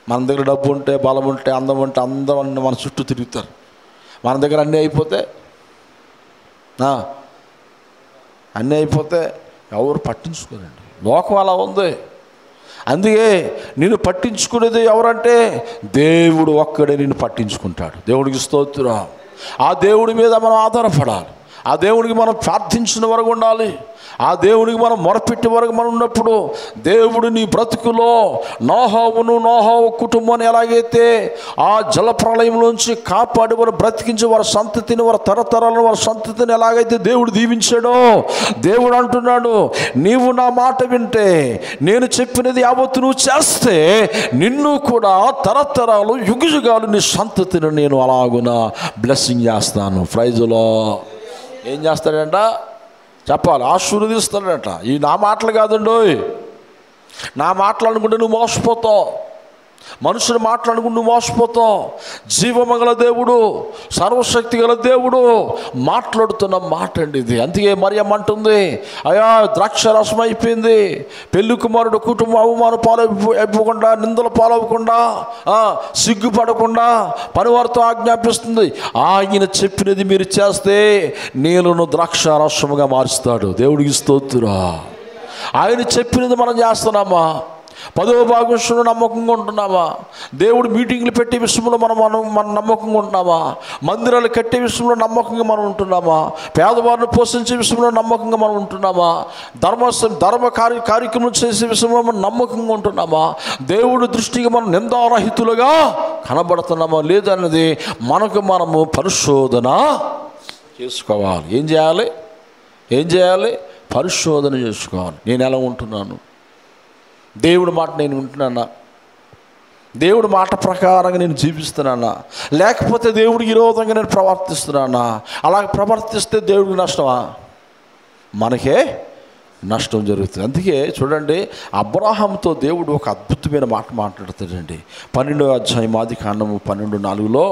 మన దగ్గర డబ్బు ఉంటే, బలం ఉంటే, అందం ఉంటే అందరూ మన చుట్టూ తిరుగుతారు. మన దగ్గర అన్నీ అయిపోతే ఎవరు పట్టించుకోరండి. లోకం అలా ఉంది. అందుకే నిన్ను పట్టించుకునేది ఎవరంటే దేవుడు ఒక్కడే నిన్ను పట్టించుకుంటాడు. దేవుడికి స్తోత్రం. ఆ దేవుడి మీద మనం ఆధారపడాలి. ఆ దేవుడికి మనం ప్రార్థించిన వరకు ఉండాలి. ఆ దేవుడికి మనం మొరపెట్టే వరకు మనం ఉన్నప్పుడు దేవుడు నీ బ్రతుకులో నోహావు కుటుంబాన్ని ఎలాగైతే ఆ జల ప్రళయంలోంచి కాపాడి వారు బ్రతికించి వారి సంతతిని, వారి తరతరాలను, వారి సంతతిని ఎలాగైతే దేవుడు దీవించాడో, దేవుడు అంటున్నాడు, నీవు నా మాట వింటే, నేను చెప్పినది యావత్తు నువ్వు చేస్తే నిన్ను కూడా తరతరాలు యుగయుగాలు నీ సంతతిని నేను అలాగున బ్లెస్సింగ్ చేస్తాను. ప్రైజులో ఏం చేస్తాడంట చెప్పాలి, ఆశీర్వదిస్తాడంట. ఈ నా మాటలు కాదండోయ్. నా మాటలు అనుకుంటే నువ్వు మోసపోతావు. మనుషులు మాట్లాడుకుంటూ నువ్వు మోసపోతావు. జీవమగల దేవుడు, సర్వశక్తి గల దేవుడు మాట్లాడుతున్న మాట అండి ఇది. అందుకే మరియమ్మ అంటుంది, అయ్యా ద్రాక్షరసం అయిపోయింది, పెళ్లి కుమారుడు కుటుంబం అవమానం పాలైపోకుండా, నిందల పాలవకుండా, సిగ్గుపడకుండా పనివారితో ఆజ్ఞాపిస్తుంది, ఆయన చెప్పినది మీరు చేస్తే నీళ్ళను ద్రాక్షరసముగా మారుస్తాడు. దేవుడికి స్తోత్రం. ఆయన చెప్పినది మనం చేస్తున్నామా? 10వ భాగం విషయంలో నమ్మకంగా ఉంటున్నామా? దేవుడు మీటింగ్లు పెట్టే విషయంలో మనం నమ్మకంగా ఉంటున్నామా? మందిరాలు కట్టే విషయంలో నమ్మకంగా మనం ఉంటున్నామా? పేదవారిని పోషించే విషయంలో నమ్మకంగా మనం ఉంటున్నామా? ధర్మ కార్యక్రమం చేసే విషయంలో మనం నమ్మకంగా ఉంటున్నామా? దేవుడి దృష్టికి మనం నిందారహితులుగా కనబడుతున్నామా లేదన్నది మనము పరిశోధన చేసుకోవాలి. ఏం చేయాలి? పరిశోధన చేసుకోవాలి. నేను ఎలా ఉంటున్నాను? దేవుడి మాట నేను వింటున్నానా? దేవుడి మాట ప్రకారంగా నేను జీవిస్తున్నానా? లేకపోతే దేవుడికి విరోధంగా నేను ప్రవర్తిస్తున్నానా? అలా ప్రవర్తిస్తే దేవుడికి నష్టమా? మనకే నష్టం జరుగుతుంది. అందుకే చూడండి, అబ్రాహాముతో దేవుడు ఒక అద్భుతమైన మాట మాట్లాడుతాడండి. 12వ అధ్యాయం ఆదికాండము 12:4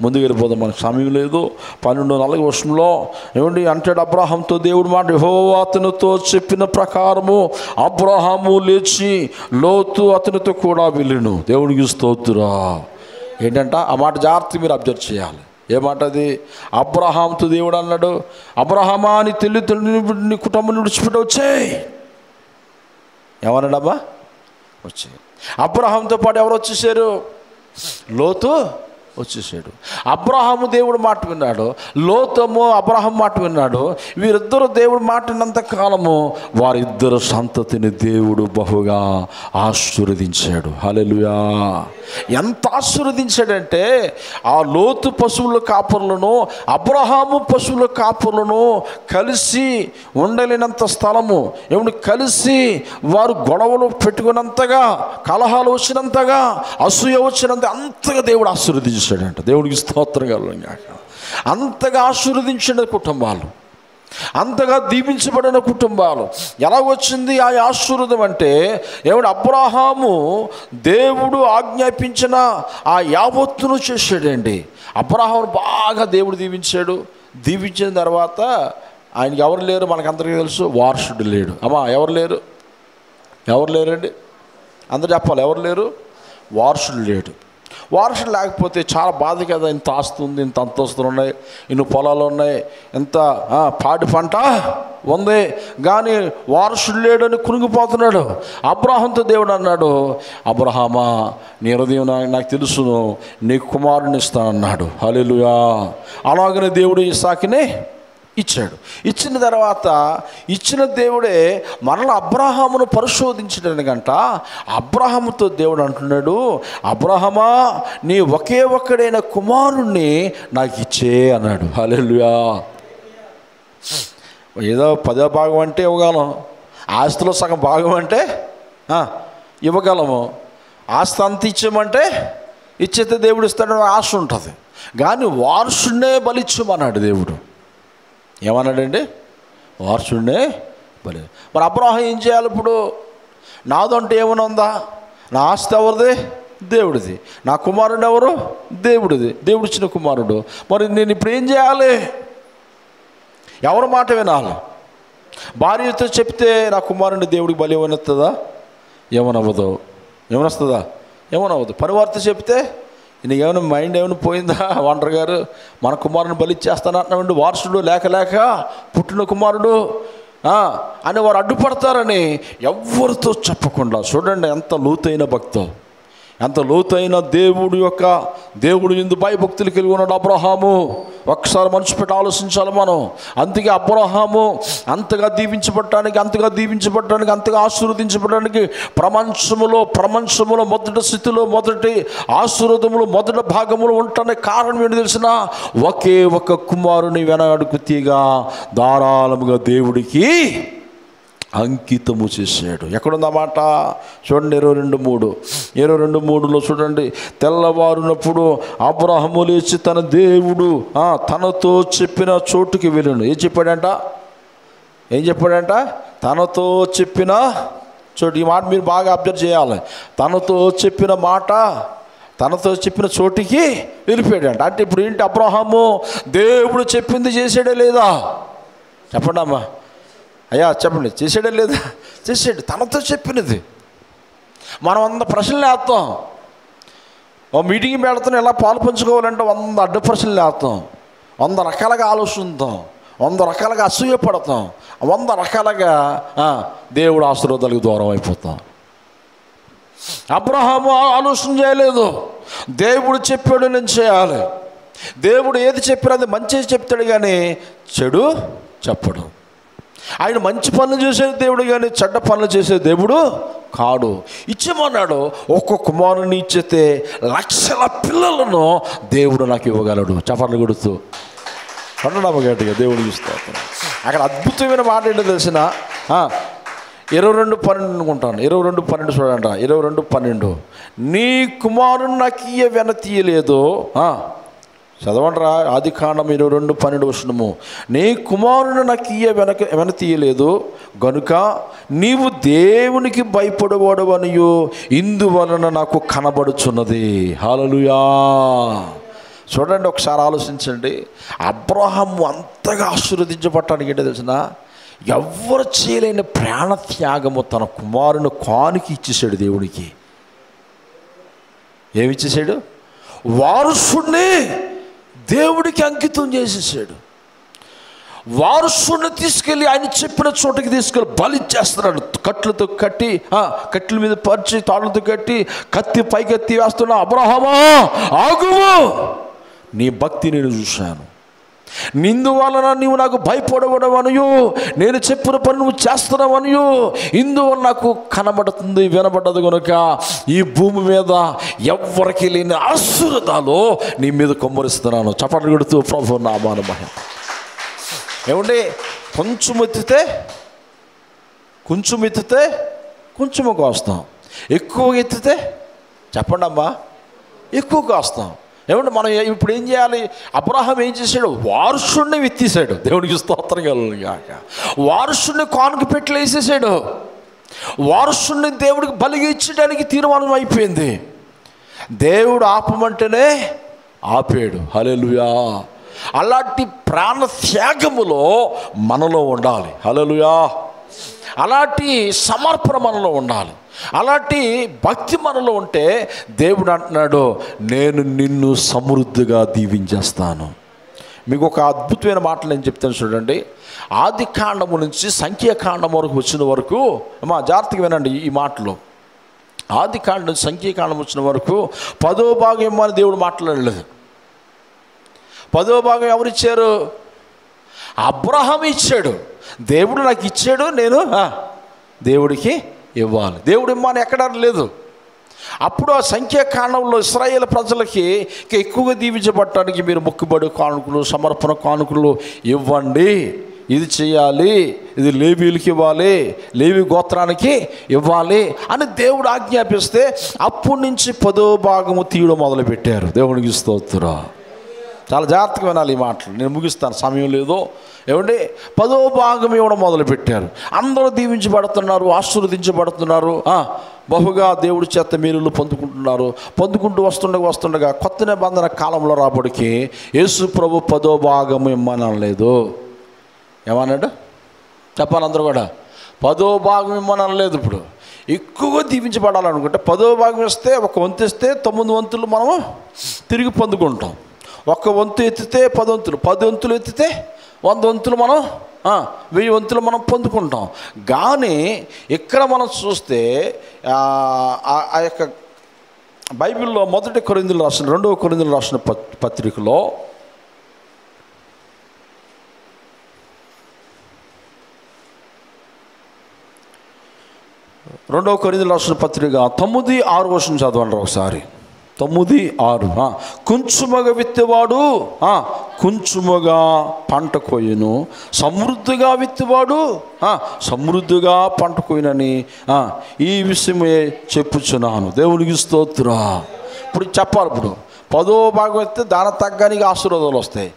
ముందుకు వెళ్ళిపోదాం, మనకు సమయం లేదు. 12:4 ఏమండి అంటాడు అబ్రాహాముతో దేవుడు మాట, యెహోవా అతనితో చెప్పిన ప్రకారము అబ్రాహాము లేచి లోతు అతనితో కూడా వెళ్ళెను. దేవుడికి స్తోత్రం. ఏంటంట ఆ మాట జాగ్రత్తగా మీరు అబ్జర్వ్ చేయాలి. ఏమాటది? అబ్రహాముతో దేవుడు అన్నాడు, అబ్రహామా నీ తల్లిదండ్రులని నీ కుటుంబాన్ని విడిచిపెట్టి వచ్చేయి. ఏమన్నాడమ్మా? వచ్చేయి. అబ్రహాముతో పాటు ఎవరు వచ్చేసారు? లోతు వచ్చేసాడు. అబ్రహాము దేవుడు మాట విన్నాడు, లోతము అబ్రహాం మాట విన్నాడు. వీరిద్దరు దేవుడు మాట విన్నంత కాలము వారిద్దరు సంతతిని దేవుడు బహుగా ఆశీర్వదించాడు. హల్లెలూయా. ఎంత ఆశీర్వదించాడంటే ఆ లోతు పశువుల కాపురులను, అబ్రహాము పశువుల కాపురులను కలిసి ఉండలేనంత స్థలము, ఏమిటి కలిసి వారు గొడవలు పెట్టుకున్నంతగా, కలహాలు వచ్చినంతగా, అసూయ వచ్చినంత అంతగా దేవుడు ఆశీర్వదించాడంట. దేవుడికి స్తోత్రం కలుగుగాక. అంతగా ఆశీర్వదించిన కుటుంబాలు, అంతగా దీవించబడిన కుటుంబాలు. ఎలా వచ్చింది ఆ ఆశీర్వాదం అంటే, ఏమిటి? అబ్రహాము దేవుడు ఆజ్ఞాపించిన ఆ యావత్తును చేశాడండి. అబ్రహామును బాగా దేవుడు దీవించాడు. దీవించిన తర్వాత ఆయనకి ఎవరు లేరు? మనకందరికీ తెలుసు, వారసుడు లేడు. అమ్మా ఎవరు లేరండి? అందరూ చెప్పాలి, ఎవరు లేరు? వారసుడు లేడు. వారసుడు లేకపోతే చాలా బాధ కదా. ఇంత ఆస్తి ఉంది, ఇంత అంతస్తులు ఉన్నాయి, ఇన్ని పొలాలు ఉన్నాయి, ఇంత పాడి పంట ఉంది, కానీ వారసుడు లేడని కునిగిపోతున్నాడు. అబ్రహాముతో దేవుడు అన్నాడు, అబ్రహామా నీ హృదయం నాకు తెలుసును, నీకు కుమారుని ఇస్తానన్నాడు. హల్లెలూయా. అలాగనే దేవుడు ఇస్సాకుని ఇచ్చాడు. ఇచ్చిన తర్వాత ఇచ్చిన దేవుడే మరలా అబ్రహామును పరిశోధించడానికంట అబ్రహాముతో దేవుడు అంటున్నాడు, అబ్రహామా నీ ఒకే ఒక్కడైన కుమారుణ్ణి నాకు ఇచ్చే అన్నాడు. హల్లెలూయా. ఏదో 10వ భాగం అంటే ఇవ్వగలం, ఆస్తిలో సగం భాగం అంటే ఇవ్వగలము, ఆస్తి అంత ఇచ్చామంటే ఇచ్చేస్తే దేవుడు ఇస్తాడని ఆశ ఉంటుంది. కానీ వారసుడినే బలిచ్చమన్నాడు దేవుడు. ఏమన్నాడండి? వారసుడినే బలి. మరి అబ్రహాం ఏం చేయాలి ఇప్పుడు? నాదంటే ఏమైనా ఉందా? నా ఆస్తి ఎవరిది? దేవుడిది. నా కుమారుడు ఎవరు? దేవుడిది. దేవుడు ఇచ్చిన కుమారుడు. మరి నేను ఇప్పుడు ఏం చేయాలి? ఎవరి మాట వినాలి? భార్యతో చెప్తే నా కుమారుడిని దేవుడికి బలి ఏమనొస్తుందా? ఏమనవ్వదు. ఏమనొస్తుందా? ఏమనవ్వదు. పనివారితో చెప్తే నీకు ఏమైనా మైండ్ ఏమైనా పోయిందా? వాంటర్ గారు మన కుమారుని బలి చేస్తానంటున్నామండి, వారసుడు లేక లేక పుట్టిన కుమారుడు అని వారు అడ్డుపడతారని ఎవరితో చెప్పకుండా. చూడండి ఎంత లోతైన భక్తో, ఎంత లోతైన దేవుడు యందు భయభక్తులు కలిగి ఉన్నాడు అబ్రహాము. ఒక్కసారి మనసు పెట్టి ఆలోచించాలి మనం. అందుకే అబ్రహాము అంతగా దీవించబడటానికి, అంతగా ఆశీర్వదించబడడానికి ప్రపంచములో మొదటి స్థితిలో, మొదటి ఆశీర్వాదములు, మొదటి భాగములు ఉండటానికి కారణం ఏంటి తెలిసిన? ఒకే ఒక కుమారుని వెనకడుగు తీగా ధారాళముగా దేవుడికి అంకితము చేశాడు. ఎక్కడుందన్నమాట? చూడండి 22:3లో చూడండి. తెల్లవారునప్పుడు అబ్రహాము లేచి తన దేవుడు తనతో చెప్పిన చోటుకి వెళ్ళాను. ఏం చెప్పాడంట? తనతో చెప్పిన చోటు. ఈ మాట మీరు బాగా అబ్జర్వ్ చేయాలి. తనతో చెప్పిన చోటికి వెళ్ళిపోయాడంట. అంటే ఇప్పుడు ఏంటి? అబ్రహాము దేవుడు చెప్పింది చేసాడే లేదా? చెప్పండి అమ్మా, అయ్యా చెప్పండి. చేసాడే లేదా? చేసాడు. తనతో చెప్పినది. మనం 100 ప్రశ్నలు వేస్తాం. ఓ మీటింగ్కి వెళ్తాం, ఎలా పాలు పంచుకోవాలంటే 100 అడ్డు ప్రశ్నలు వేస్తాం, 100 రకాలుగా ఆలోచిస్తాం, 100 రకాలుగా అసూయపడతాం, 100 రకాలుగా దేవుడు ఆశీర్వాదాలకు దూరం అయిపోతాం. అబ్రహాము ఆలోచన చేయలేదు. దేవుడు చెప్పాడు నేను చేయాలి. దేవుడు ఏది చెప్పాడు అది మంచి చెప్తాడు కానీ చెడు చెప్పడు. ఆయన మంచి పనులు చేసే దేవుడు కానీ చెడ్డ పనులు చేసే దేవుడు కాడు. ఇచ్చేమన్నాడు. ఒక్కొక్క కుమారుని ఇచ్చితే లక్షల పిల్లలను దేవుడు నాకు ఇవ్వగలడు. చప్పట్లు కొడుతూ గట్టిగా దేవుడు చూస్తాడు. అక్కడ అద్భుతమైన మాట ఏంటో తెలిసిన 22:12 అనుకుంటాను. 22:12 చూడండి. 22:12 నీ కుమారుని నాకు వెనతీయలేదు. చదవండిరా. ఆదికాండం 22:12 నీ కుమారుని నాకు వెనతీయలేదు గనుక నీవు దేవునికి భయపడవాడవనియు ఇందువలన నాకు కనబడుచున్నది. హల్లెలూయా. చూడండి, ఒకసారి ఆలోచించండి. అబ్రహాము అంతగా ఆశీర్వదించబడటానికి ఏంటో తెలిసిన? ఎవ్వరు చేయలేని ప్రాణత్యాగము తన కుమారుని కానుక ఇచ్చేసాడు దేవునికి. ఏమిచ్చేసాడు? వారసుడిని దేవుడికి అంకితం చేసేసాడు. వారసుడిని తీసుకెళ్ళి ఆయన చెప్పిన చోటకి తీసుకెళ్ళి బలి చేస్తున్నాడు. కట్లతో కట్టి, కట్టెల మీద పరిచి, తాళ్ళతో కట్టి, కత్తి పైకెత్తి వేస్తున్నా. అబ్రహామా ఆగుము, నీ భక్తి నేను చూశాను. ఇందువలన నీవు నాకు భయపడవడవనియు, నేను చెప్పిన పని నువ్వు చేస్తున్నావనియు ఇందువల్ల నాకు కనబడుతుంది, వినబడ్డది కనుక ఈ భూమి మీద ఎవ్వరికి లేని ఆశీర్వాదాలు నీ మీద కొమ్మరిస్తున్నాను. చప్పట్లు కొడుతూ ప్రభు నామాన మహిమ. ఏమండి? కొంచెం ఎత్తితే కొంచెము కోస్తాం, ఎక్కువ ఎత్తితే చెప్పండి అమ్మా ఎక్కువ కోస్తాం. ఏమంటే మనం ఇప్పుడు ఏం చేయాలి? అబ్రహాం ఏం చేశాడు? వారసుడిని విత్తేసాడు. దేవునికి స్తోత్రం కలుగుగాక. వారసుడిని కానుక పెట్టి వేసేసాడు. వారసుడిని దేవుడికి బలిగా ఇచ్చడానికి తీర్మానం అయిపోయింది. దేవుడు ఆపమంటేనే ఆపాడు. హల్లెలూయా. అలాంటి ప్రాణ త్యాగములో మనలో ఉండాలి. హల్లెలూయా. అలాంటి సమర్పణ మనలో ఉండాలి. అలాంటి భక్తి మనలో ఉంటే దేవుడు అంటున్నాడు, నేను నిన్ను సమృద్ధిగా దీవించేస్తాను. మీకు ఒక అద్భుతమైన మాటలు నేను చెప్తాను చూడండి. ఆది కాండము నుంచి సంఖ్యాకాండం వరకు వచ్చిన వరకు జాగ్రత్తగా వినండి ఈ మాటలు. ఆది కాండం నుంచి సంఖ్యాకాండం వచ్చిన వరకు 10వ భాగం ఏమో అని దేవుడు మాట్లాడలేదు. 10వ భాగం ఎవరిచ్చారు? అబ్రహాం ఇచ్చాడు. దేవుడు నాకు ఇచ్చాడు, నేను దేవుడికి ఇవ్వాలి. దేవుడు ఇమ్మని ఎక్కడ లేదు. అప్పుడు ఆ సంఖ్యాకాండంలో ఇశ్రాయేలు ప్రజలకి ఎక్కువగా దీవించబడటానికి మీరు మొక్కుబడి కానుకలు, సమర్పణ కానుకలు ఇవ్వండి, ఇది చేయాలి, ఇది లేవీలకి ఇవ్వాలి, లేవి గోత్రానికి ఇవ్వాలి అని దేవుడు ఆజ్ఞాపిస్తే అప్పటి నుంచి 10వ భాగము తీయడం మొదలుపెట్టారు. దేవునికి స్తోత్రం. చాలా జాగ్రత్తగా వినాలి ఈ మాటలు. నేను ముగిస్తాను, సమయం లేదు. ఏమండి, 10వ భాగం ఇవ్వడం మొదలుపెట్టారు. అందరూ దీవించబడుతున్నారు, ఆశీర్వదించబడుతున్నారు, బహుగా దేవుడి చేత మేలులు పొందుకుంటూ వస్తుండగా కొత్త నిబంధన కాలంలో రాబడికి యేసు ప్రభు 10వ భాగం ఇమ్మనలేదు. ఏమన్నాడు చెప్పాలి అందరూ కూడా? 10వ భాగం ఇమ్మనలేదు. ఇప్పుడు ఎక్కువగా దీవించబడాలనుకుంటే 10వ భాగం ఇస్తే, ఒక వంతు ఇస్తే 9 వంతులు మనము తిరిగి పొందుకుంటాం. ఒక వంతు ఎత్తితే 10 వంతులు, 10 వంతులు ఎత్తితే 100 వంతులు మనం 1000 వంతులు మనం పొందుకుంటాం. కానీ ఇక్కడ మనం చూస్తే ఆ యొక్క బైబిల్లో 1 కొరింథీయులు రాసిన 2వ కొరింథీయులు రాసిన పత్రికలో 2వ కొరింథీయులు రాసిన పత్రిక 9:6 వచనం చదవండి ఒకసారి. 9:6. కొంచెముగా విత్తేవాడు కొంచెముగా పంట కోయును, సమృద్ధిగా విత్తేవాడు సమృద్ధిగా పంట కోయునని ఈ విషయమే చెప్పుచున్నాను. దేవునికి స్తోత్రం. ఇప్పుడు చెప్పాలి. ఇప్పుడు 10వ భాగం ఇస్తే దాని తగ్గానికి ఆశీర్వాదాలు వస్తాయి.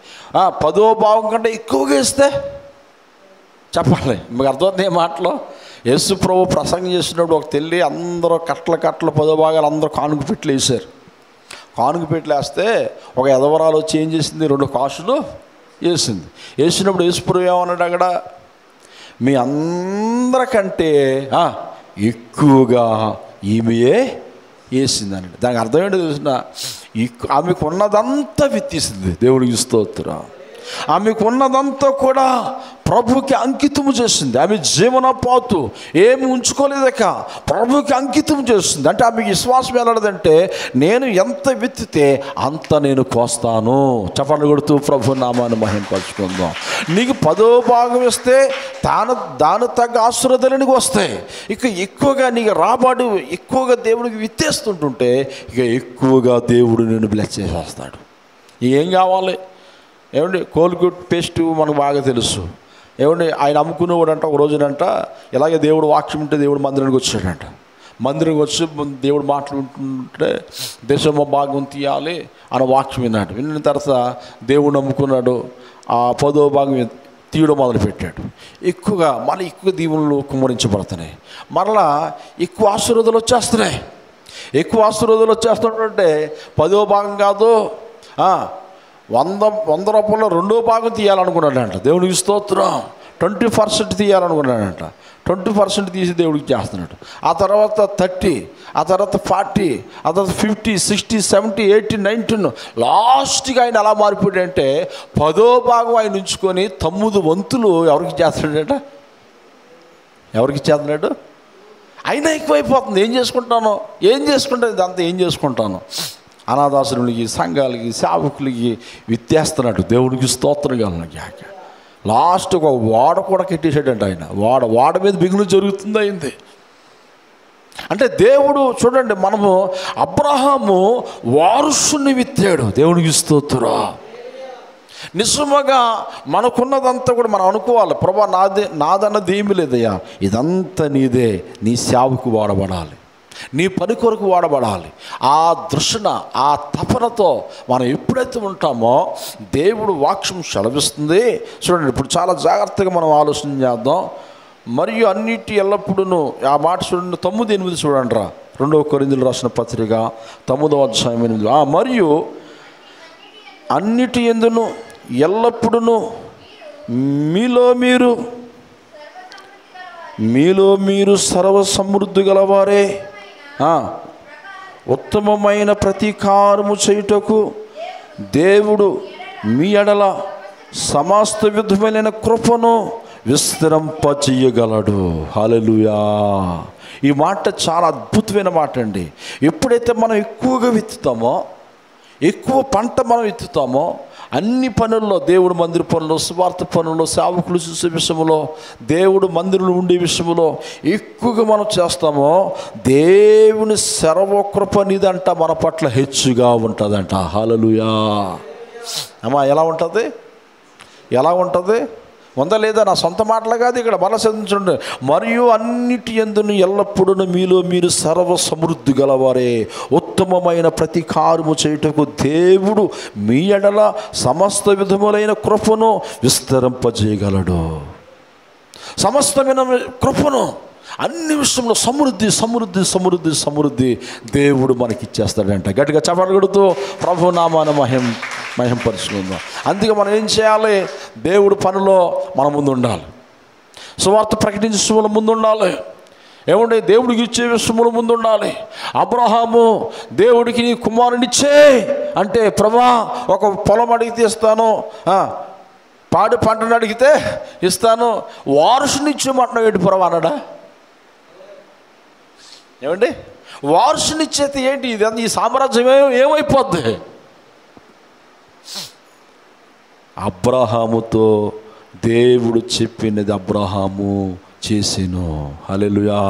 10వ భాగం కంటే ఎక్కువగా ఇస్తే చెప్పాలి. మీకు అర్థమవుతుంది ఏ మాటలో? యేసు ప్రభు ప్రసంగం చేసినప్పుడు ఒక తెల్లి అందరూ కట్టల 10వ భాగాలు అందరూ కానుక పెట్లు వేశారు. కానుక పెట్లు వేస్తే ఒక ఎదవరాలు వచ్చి ఏం చేసింది? 2 కాసులు వేసింది. వేసినప్పుడు యేసు ప్రభు ఏమన్నాడు అక్కడ? మీ అందరికంటే ఎక్కువగా ఈమెయే వేసింది అన్నాడు. దానికి అర్థం ఏంటో తెలిసిన, ఆమెకు ఉన్నదంతా విత్తేసింది. దేవుడికి స్తోత్రం. ఆమెకు ఉన్నదంతా కూడా ప్రభుకి అంకితము చేసింది. ఆమె జీవనోపాతు ఏమి ఉంచుకోలేదక ప్రభుకి అంకితం చేస్తుంది. అంటే ఆమెకి విశ్వాసం ఎలాంటిదంటే, నేను ఎంత విత్తితే అంత నేను కోస్తాను. చప్పట్లు కొడుతూ ప్రభు నామాన్ని మహింపరచుకుందాం. నీకు 10వ భాగం ఇస్తే దాని తగ్గ ఆశీర్వాదాలు నీకు వస్తాయి. ఇక ఎక్కువగా నీకు రాబడి ఎక్కువగా దేవుడికి విత్తేస్తుంటుంటే ఇక ఎక్కువగా దేవుడు నిన్ను బ్లెస్ చేసేస్తాడు. ఏం కావాలి? ఏమండి, కోల్గేట్ పేస్ట్ మనకు బాగా తెలుసు. ఏమండి, ఆయన అమ్ముకునేవాడంట ఒక రోజునంట ఇలాగే దేవుడు వాక్యం ఉంటే దేవుడు మందిరానికి వచ్చాడంట. మందిరానికి వచ్చి దేవుడు మాట్లాడుతుంటే దేశంలో భాగం తీయాలి అని వాక్యం విన్నాడు. విన్న తర్వాత దేవుడు నమ్ముకున్నాడు. ఆ 10వ భాగం తీయడం మొదలుపెట్టాడు. మళ్ళీ ఎక్కువ దీవెనలు కుమ్మరించబడుతున్నాయి. మరలా ఎక్కువ ఆశీర్వాదాలు వచ్చేస్తున్నాయి. ఎక్కువ ఆశీర్వాదాలు వచ్చేస్తుంటే 10వ భాగం కాదు 100 రూపాయలు 2వ భాగం తీయాలనుకున్నాడంట. దేవుడికి స్తోత్రం. 20% తీయాలనుకున్నాడంట. 20% తీసి దేవుడికి చేస్తున్నాడు. ఆ తర్వాత 30, ఆ తర్వాత 40, ఆ తర్వాత 50, 60, 70, 80, 90. లాస్ట్గా ఆయన ఎలా మారిపోయాడంటే 10వ భాగం ఆయన ఉంచుకొని 9 వంతులు ఎవరికి చేస్తున్నాడట? ఎవరికి చేస్తున్నాడు? అయినా ఎక్కువైపోతుంది. ఏం చేసుకుంటాను ఇదంతా ఏం చేసుకుంటాను? అనాథాశ్రములకి, సంఘాలకి, సేవకులకి విత్తేస్తున్నాడు. దేవుడికి స్తోత్రం కలగాక. లాస్ట్ ఒక వాడ కూడా కట్టేశాడంట ఆయన. వాడ మీద బిగులు జరుగుతుంది అయింది. అంటే దేవుడు చూడండి, మనము అబ్రహాము వారసుని విత్తాడు. దేవుడికి స్తోత్రం. నిజముగా మనకున్నదంతా కూడా మనం అనుకోవాలి, ప్రభా నాదన్నది ఏమి లేదయ్యా, ఇదంతా నీదే, నీ సేవకు వాడబడాలి, నీ పని కొరకు వాడబడాలి. ఆ దృష్టిన ఆ తపనతో మనం ఎప్పుడైతే ఉంటామో దేవుడు వాక్యం సెలవిస్తుంది. చూడండి, ఇప్పుడు చాలా జాగ్రత్తగా మనం ఆలోచన చేద్దాం. మరియు అన్నిటి ఎల్లప్పుడూ ఆ మాట చూడండి. 9:8 చూడండి రా. 2వ కొరింథీయులు రాసిన పత్రిక 9వ అధ్యాయం 8. మరియు అన్నిటి యందును ఎల్లప్పుడూ మీలో మీరు సర్వసమృద్ధి గలవారే, ఉత్తమమైన ప్రతీకారము చేయుటకు దేవుడు మీ ఎడల సమస్త విధమైన కృపను విస్తరింపచేయగలడు. హల్లెలూయా. ఈ మాట చాలా అద్భుతమైన మాట అండి. ఎప్పుడైతే మనం ఎక్కువగా విత్తుతామో, ఎక్కువ పంట మనం విత్తుతామో, అన్ని పనుల్లో, దేవుడు మందిర పనుల్లో, సువార్త పనుల్లో, సేవకులు చూసే విషయంలో, దేవుడు మందిరంలో ఉండే విషయంలో ఎక్కువగా మనం చేస్తామో దేవుని సర్వకృప నిదంట మన పట్ల హెచ్చుగా ఉంటుందంట. హల్లెలూయా. అమ్మా, ఎలా ఉంటుంది? ఉందా లేదా? నా సొంత మాటలు కాదు, ఇక్కడ బల చదివించండి. మరియు అన్నిటి యందును ఎల్లప్పుడూ మీలో మీరు సర్వ సమృద్ధి గలవారే, ఉత్తమమైన ప్రతి కార్యము చేయుటకు దేవుడు మీ ఎడల సమస్త విధములైన కృపను విస్తరింపజేయగలడు. సమస్తమైన కృపను అన్ని విషయంలో సమృద్ధి సమృద్ధి సమృద్ధి సమృద్ధి దేవుడు మనకి ఇచ్చేస్తాడంట. గట్టిగా చపడగడుతూ ప్రభు నామాన మహింపరుచుకుందాం. అందుకే మనం ఏం చేయాలి? దేవుడు పనిలో మన ముందు ఉండాలి, సువార్త ప్రకటించే విషయంలో ముందు ఉండాలి, ఏమంటే దేవుడికి ఇచ్చే విషయంలో ముందు ఉండాలి. అబ్రహాము దేవుడికి నీ కుమారునిచ్చే అంటే, ప్రభా ఒక పొలం అడిగితే ఇస్తాను, పాడి పంటను అడిగితే ఇస్తాను, వారసునిచ్చేమంటున్నావు ఏంటి ప్రభా అన్నాడా? ఏమండి వారసునిచ్చేది ఏంటి? ఇది ఈ సామ్రాజ్యం ఏమైపోద్ది? అబ్రహాముతో దేవుడు చెప్పినది అబ్రహాము చేసెను. హల్లెలూయా.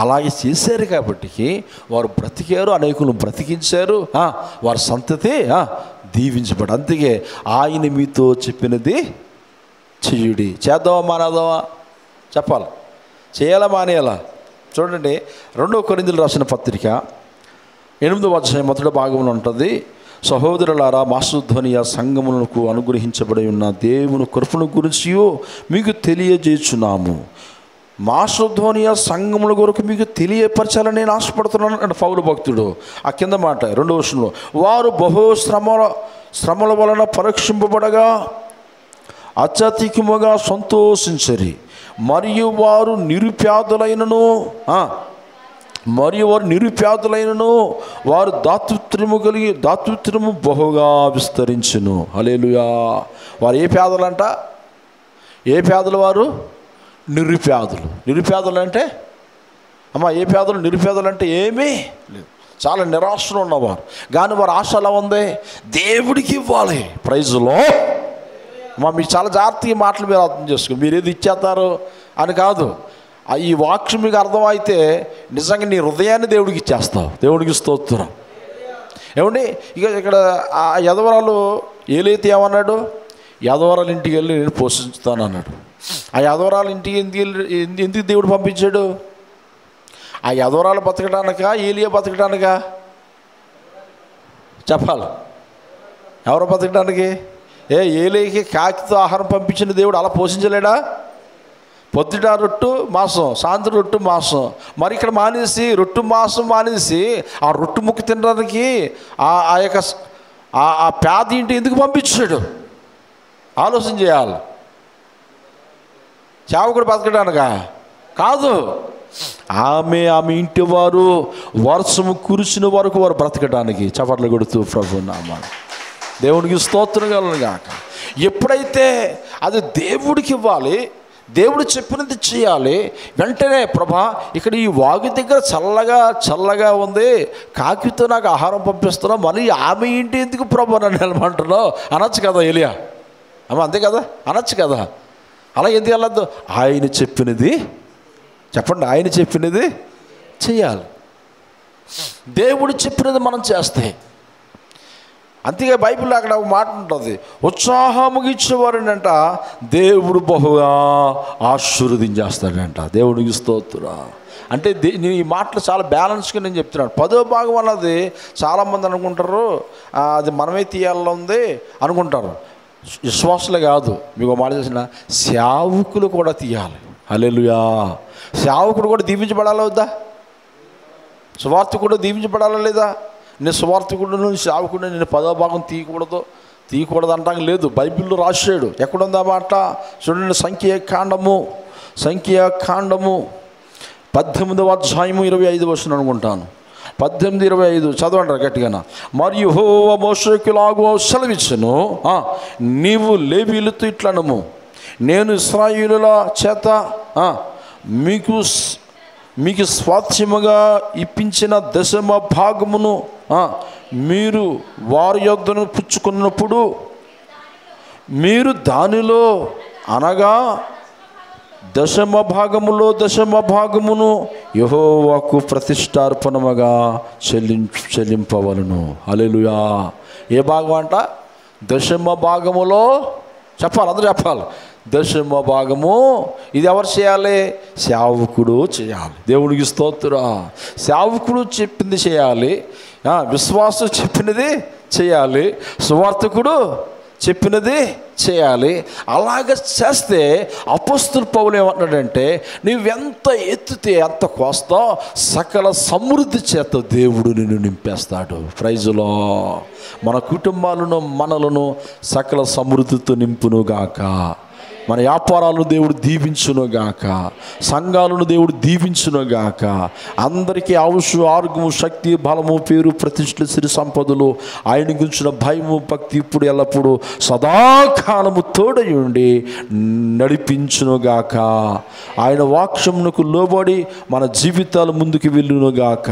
అలాగే చేశారు కాబట్టి వారు బ్రతికారు, అనేకులను బ్రతికించారు, వారి సంతతి దీవించబడి. అందుకే ఆయన మీతో చెప్పినది చెయ్యుడి. చేద్దామా మానేద్దామా? చెప్పాలి. చేయాలా మానేయాలా? చూడండి, 2 కొరింథీయులకు రాసిన పత్రిక 8వ అధ్యాయం మొదటి భాగంలో ఉంటుంది. సహోదరులారా, మాసిదోనియ సంఘములకు అనుగ్రహించబడి ఉన్న దేవుని కృపను గురించి మీకు తెలియజేస్తున్నాము. మాసిదోనియ సంఘముల కొరకు మీకు తెలియపరచాలని నేను ఆశపడుతున్నాను అంటే పౌలు భక్తుడు. ఆ కింద మాట 2వ వచనంలో, వారు బహు శ్రమల వలన పరీక్షింపబడగా అత్యధికముగా సంతోషించరి, మరియు వారు నిరుపేదలైనను వారు దాతృత్వము బహుగా విస్తరించును. హల్లెలూయా. వారు ఏ పేదలంట? ఏ పేదలు వారు? నిరుపేదలు. నిరుపేదలు అంటే అమ్మా ఏ పేదలు? నిరుపేదలు అంటే ఏమీ లేదు, చాలా నిరాశలో ఉన్నవారు. కానీ వారి ఆశ ఎలా ఉంది? దేవుడికి ఇవ్వాలి. ప్రైజ్లో అమ్మా మీరు చాలా జాగ్రత్తగా మాటలు మీరు అర్థం చేసుకోండి. మీరు ఏది ఇచ్చేస్తారు అని కాదు. ఈ వాక్యం మీకు అర్థమైతే నిజంగా నీ హృదయాన్ని దేవుడికి ఇచ్చేస్తావు. దేవుడికి స్తోత్రం. ఏమండి ఇక్కడ ఆ యదవరాలు ఏలైతే ఏమన్నాడు? యదవరాలు ఇంటికి వెళ్ళి నేను పోషించుతాను అన్నాడు. ఆ యదవరాలు ఇంటికి ఎందుకు దేవుడు పంపించాడు? ఆ యదవరాలు బతకడానికా, ఏలియా బతకడానికా? చెప్పాలి. ఎవరు బతకడానికి? ఏలియాకి కాకితో ఆహారం పంపించిన దేవుడు అలా పోషించలేడా? పొద్దుట రొట్టు మాంసం, సాయంత్రం రొట్టు మాంసం. మరి ఇక్కడ మానేసి రొట్టు మాంసం మానేసి ఆ రొట్టు ముక్క తినడానికి ఆ యొక్క ఆ పేద ఇంటి ఎందుకు పంపించాడు? ఆలోచన చేయాలి. సేవకుడు బతకడానికా? కాదు. ఆమె ఇంటి వారు వర్షము కురిసిన వరకు వారు బ్రతకడానికి. చప్పట్లు కొడుతూ ప్రభు నామమున దేవునికి స్తోత్రం కలుగును గాక. ఎప్పుడైతే అది దేవుడికి ఇవ్వాలి, దేవుడు చెప్పినది చేయాలి, వెంటనే ప్రభా ఇక్కడ ఈ వాగు దగ్గర చల్లగా ఉంది, కాకితో నాకు ఆహారం పంపిస్తున్నావు, మరి ఆమె ఇంటి ఎందుకు ప్రభా నన్ను వెళ్ళమంటున్నావు అనొచ్చు కదా ఏలియా? అమ్మ అంతే కదా, అనొచ్చు కదా. అలా ఎందుకు వెళ్ళొద్దు? ఆయన చెప్పినది చెప్పండి, ఆయన చెప్పినది చేయాలి. దేవుడు చెప్పినది మనం చేస్తే. అంతేగా బైబిల్లో అక్కడ ఒక మాట ఉంటుంది, ఉత్సాహముగా ఇచ్చేవారినంట దేవుడు బహుగా ఆశీర్వదించేస్తాడంట. దేవుడికి స్తోత్రం. అంటే నేను ఈ మాటలు చాలా బ్యాలెన్స్గా నేను చెప్తున్నాను. 10వ భాగం అన్నది చాలామంది అనుకుంటారు అది మనమే తీయాలని ఉంది అనుకుంటారు. విశ్వాసులే కాదు, మీకు మాట చేసిన సేవకులు కూడా తీయాలి. హల్లెలూయా. సేవకుడు కూడా దీవించబడాలా వద్దా? సువార్త కూడా దీవించబడాలా లేదా? నేను సువార్తికుడును సేవకుడు నేను 10వ భాగం తీయకూడదు అంటాం లేదు. బైబిల్లో రాశాడు. ఎక్కడుందా మాట చూడండి. సంఖ్యాకాండము 18వ అధ్యాయము 25వ వచనం అనుకుంటాను. 18:25 చదవండి గట్టిగా. మరియు యెహోవా మోషేకు ఇలాగూ సెలవిచ్చెను, నీవు లేవీయులతో ఇట్లనము, నేను ఇశ్రాయేలుల చేత మీకు స్వాస్థ్యముగా ఇప్పించిన 10వ భాగమును మీరు వారి యొద్దను పుచ్చుకున్నప్పుడు మీరు దానిలో అనగా 10వ భాగమును యెహోవాకు ప్రతిష్టార్పణముగా చెల్లింపవలను. హల్లెలూయా. ఏ భాగం అంట? 10వ భాగములో చెప్పాలి, అందరూ చెప్పాలి. దశమ భాగము ఇది ఎవరు చేయాలి? సేవకుడు చేయాలి. దేవునికి స్తోత్రం. సేవకుడు చెప్పింది చేయాలి, విశ్వాసం చెప్పినది చేయాలి, సువార్తికుడు చెప్పినది చేయాలి. అలాగ చేస్తే అపోస్తలుడు పౌలు ఏమంటున్నాడంటే, నువ్వెంత ఎత్తితే ఎంత కోస్తావు, సకల సమృద్ధి చేత దేవుడు నిన్ను నింపేస్తాడు. ప్రైజులో మన కుటుంబాలను మనలను సకల సమృద్ధితో నింపునుగాక. మన వ్యాపారాలను దేవుడు దీవించునుగాక, సంఘాలను దేవుడు దీవించునుగాక. అందరికీ ఆయుష్, ఆరోగ్యము, శక్తి, బలము, పేరు, ప్రతిష్టలు, సిరి సంపదలు, ఆయన గురించిన భయము, భక్తి ఇప్పుడు ఎల్లప్పుడూ సదాకాలము తోడై ఉండి నడిపించునుగాక. ఆయన వాక్యమునకు లోబడి మన జీవితాలు ముందుకు వెళ్ళునుగాక.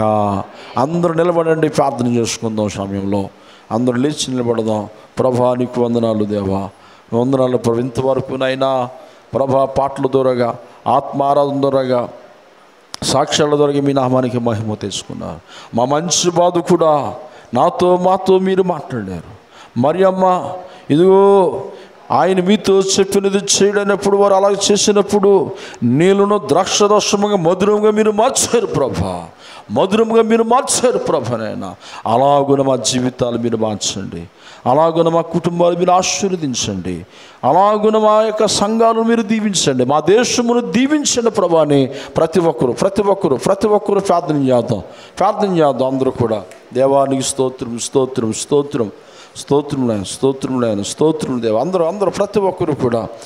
అందరూ నిలబడండి, ప్రార్థన చేసుకుందాం. సమయంలో అందరూ లేచి నిలబడదాం. ప్రభా నీకు వందనాలు దేవా, వందనాలు ప్రభు. ఇంతవరకు నైనా ప్రభా పాటల ద్వారాగా, ఆత్మారాధన ద్వారాగా, సాక్ష్యాల ద్వారా మీ నామానికి మహిమ తెచ్చుకున్నారు. మా మంచి బాధకుడా, మాతో మీరు మాట్లాడారు. మరియమ్మ ఇదిగో ఆయన మీతో చెప్పినది చేయడనప్పుడు వారు అలాగ చేసినప్పుడు నీళ్ళను ద్రాక్షరసముగా మధురంగా మీరు మార్చారు ప్రభా, మధురంగా మీరు మార్చారు ప్రభానైనా. అలాగున మా జీవితాలు మీరు మార్చండి, అలాగున మా కుటుంబాలు మీరు ఆశీర్వదించండి, అలాగున మా యొక్క సంఘాలను మీరు దీవించండి, మా దేశమును దీవించండి ప్రభాని. ప్రతి ఒక్కరు ప్రార్థన చేద్దాం. అందరూ కూడా దేవానికి స్తోత్రం దేవ. అందరూ ప్రతి ఒక్కరు కూడా